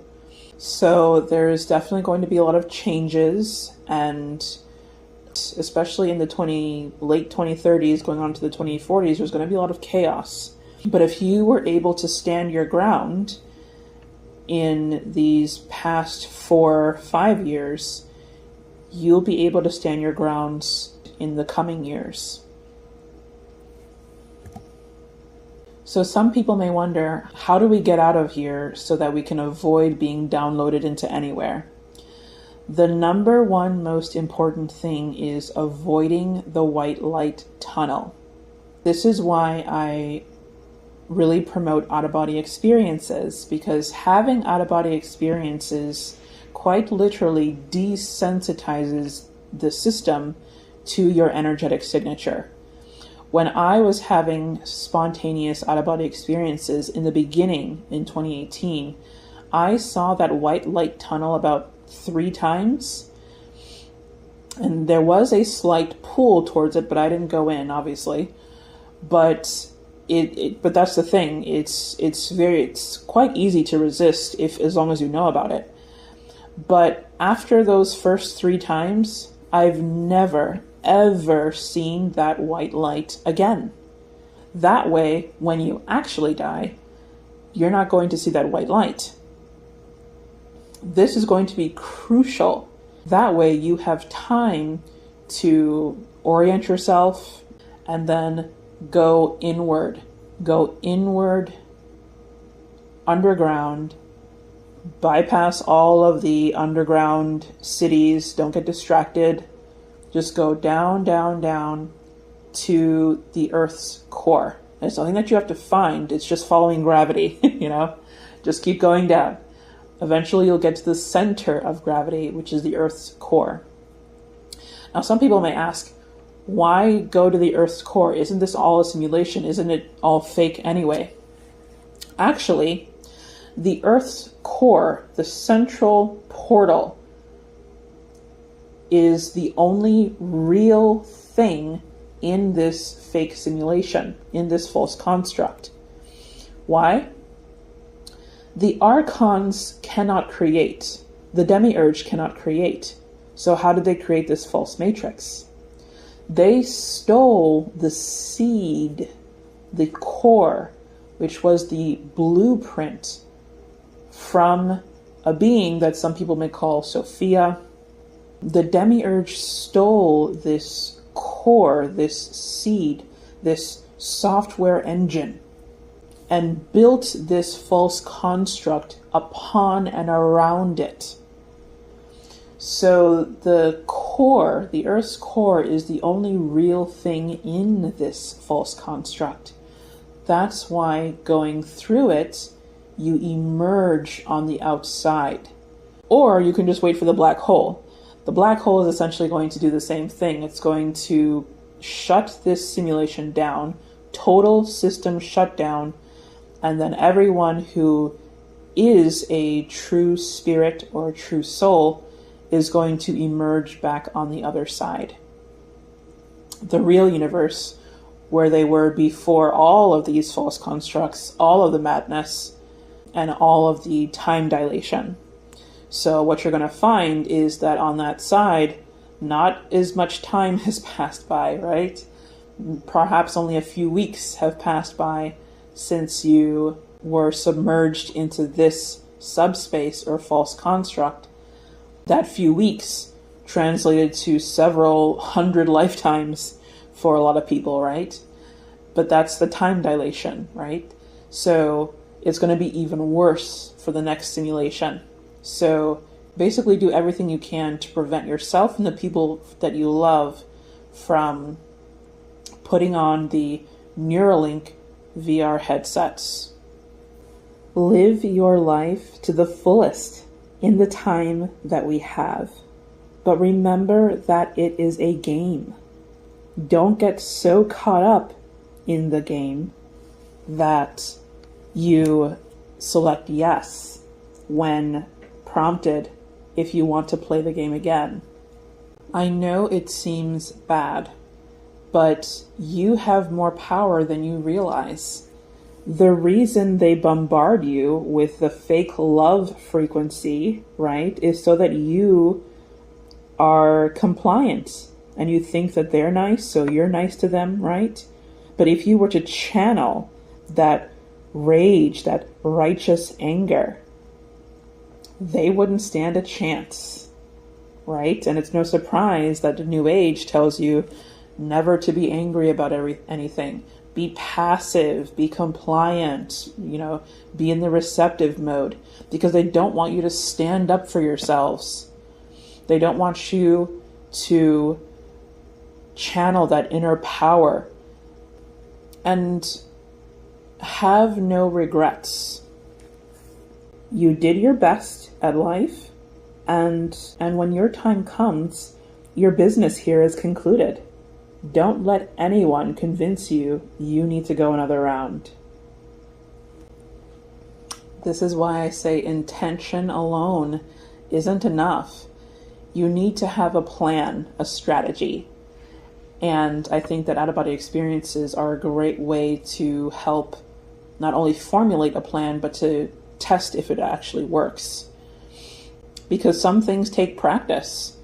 So there's definitely going to be a lot of changes, and especially in the late 2030s going on to the 2040s, there's going to be a lot of chaos. But if you were able to stand your ground in these past 4 or 5 years, you'll be able to stand your grounds in the coming years. So some people may wonder, how do we get out of here so that we can avoid being downloaded into anywhere? The number one most important thing is avoiding the white light tunnel. This is why I really promote out-of-body experiences, because having out-of-body experiences quite literally desensitizes the system to your energetic signature. When I was having spontaneous out-of-body experiences in the beginning in 2018, I saw that white light tunnel about 3 times. And there was a slight pull towards it, but I didn't go in, obviously. But but that's the thing. It's quite easy to resist as long as you know about it. But after those first 3 times, I've never ever seen that white light again. That way, when you actually die, you're not going to see that white light. This is going to be crucial. That way you have time to orient yourself and then go inward, underground, bypass all of the underground cities, don't get distracted. Just go down, down, down to the Earth's core. There's nothing that you have to find. It's just following gravity, Just keep going down. Eventually you'll get to the center of gravity, which is the Earth's core. Now, some people may ask, why go to the Earth's core? Isn't this all a simulation? Isn't it all fake anyway? Actually, the Earth's core, the central portal, is the only real thing in this fake simulation, in this false construct. Why? The archons cannot create. The Demiurge cannot create. So how did they create this false matrix? They stole the seed, the core, which was the blueprint from a being that some people may call Sophia. The Demiurge stole this core, this seed, this software engine, and built this false construct upon and around it. So the core, the Earth's core, is the only real thing in this false construct. That's why going through it, you emerge on the outside. Or you can just wait for the black hole. The black hole is essentially going to do the same thing. It's going to shut this simulation down, total system shutdown, and then everyone who is a true spirit or a true soul is going to emerge back on the other side. The real universe, where they were before all of these false constructs, all of the madness, and all of the time dilation. So what you're going to find is that on that side, not as much time has passed by, right? Perhaps only a few weeks have passed by since you were submerged into this subspace or false construct. That few weeks translated to several hundred lifetimes for a lot of people, right? But that's the time dilation, right? So it's going to be even worse for the next simulation. So basically do everything you can to prevent yourself and the people that you love from putting on the Neuralink VR headsets. Live your life to the fullest in the time that we have. But remember that it is a game. Don't get so caught up in the game that you select yes when prompted if you want to play the game again. I know it seems bad, but you have more power than you realize. The reason they bombard you with the fake love frequency, right, is so that you are compliant and you think that they're nice, so you're nice to them, right? But if you were to channel that rage, that righteous anger, they wouldn't stand a chance, right? And it's no surprise that the New Age tells you never to be angry about anything. Be passive, be compliant, be in the receptive mode, because they don't want you to stand up for yourselves. They don't want you to channel that inner power and have no regrets. You did your best at life, and when your time comes, your business here is concluded. Don't let anyone convince you need to go another round. This is why I say intention alone isn't enough. You need to have a plan, a strategy. And I think that out-of-body experiences are a great way to help not only formulate a plan, but to test if it actually works. Because some things take practice.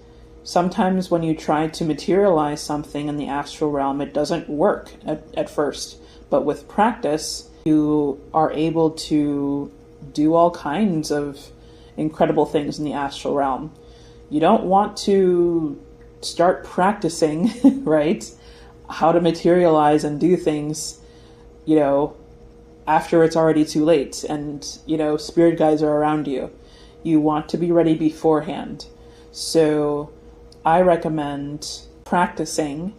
Sometimes when you try to materialize something in the astral realm, it doesn't work at first. But with practice, you are able to do all kinds of incredible things in the astral realm. You don't want to start practicing, right, how to materialize and do things, after it's already too late and, spirit guides are around you. You want to be ready beforehand. So I recommend practicing,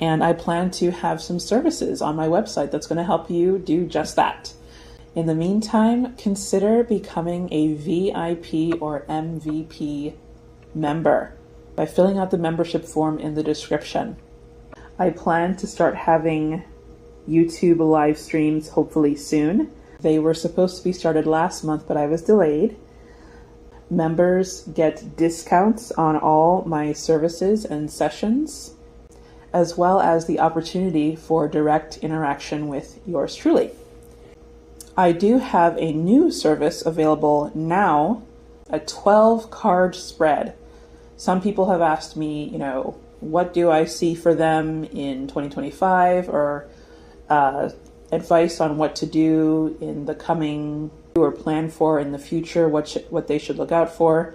and I plan to have some services on my website that's going to help you do just that. In the meantime, consider becoming a VIP or MVP member by filling out the membership form in the description. I plan to start having YouTube live streams hopefully soon. They were supposed to be started last month, but I was delayed. Members get discounts on all my services and sessions, as well as the opportunity for direct interaction with yours truly. I do have a new service available now, a 12-card spread. Some people have asked me, what do I see for them in 2025, or advice on what to do in the coming or plan for in the future, what they should look out for.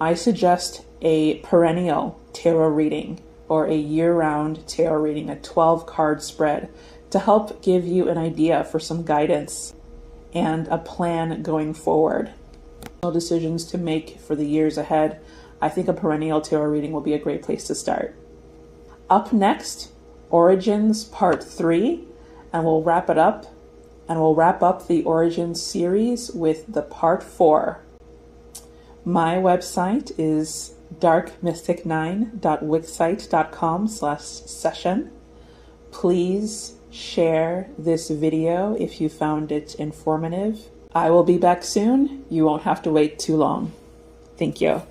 I suggest a perennial tarot reading or a year-round tarot reading, a 12-card spread, to help give you an idea for some guidance and a plan going forward. Decisions to make for the years ahead. I think a perennial tarot reading will be a great place to start. Up next, Origins Part 3, and we'll wrap it up. And we'll wrap up the Origins series with the Part 4. My website is darkmystic9.wixsite.com/session. Please share this video if you found it informative. I will be back soon. You won't have to wait too long. Thank you.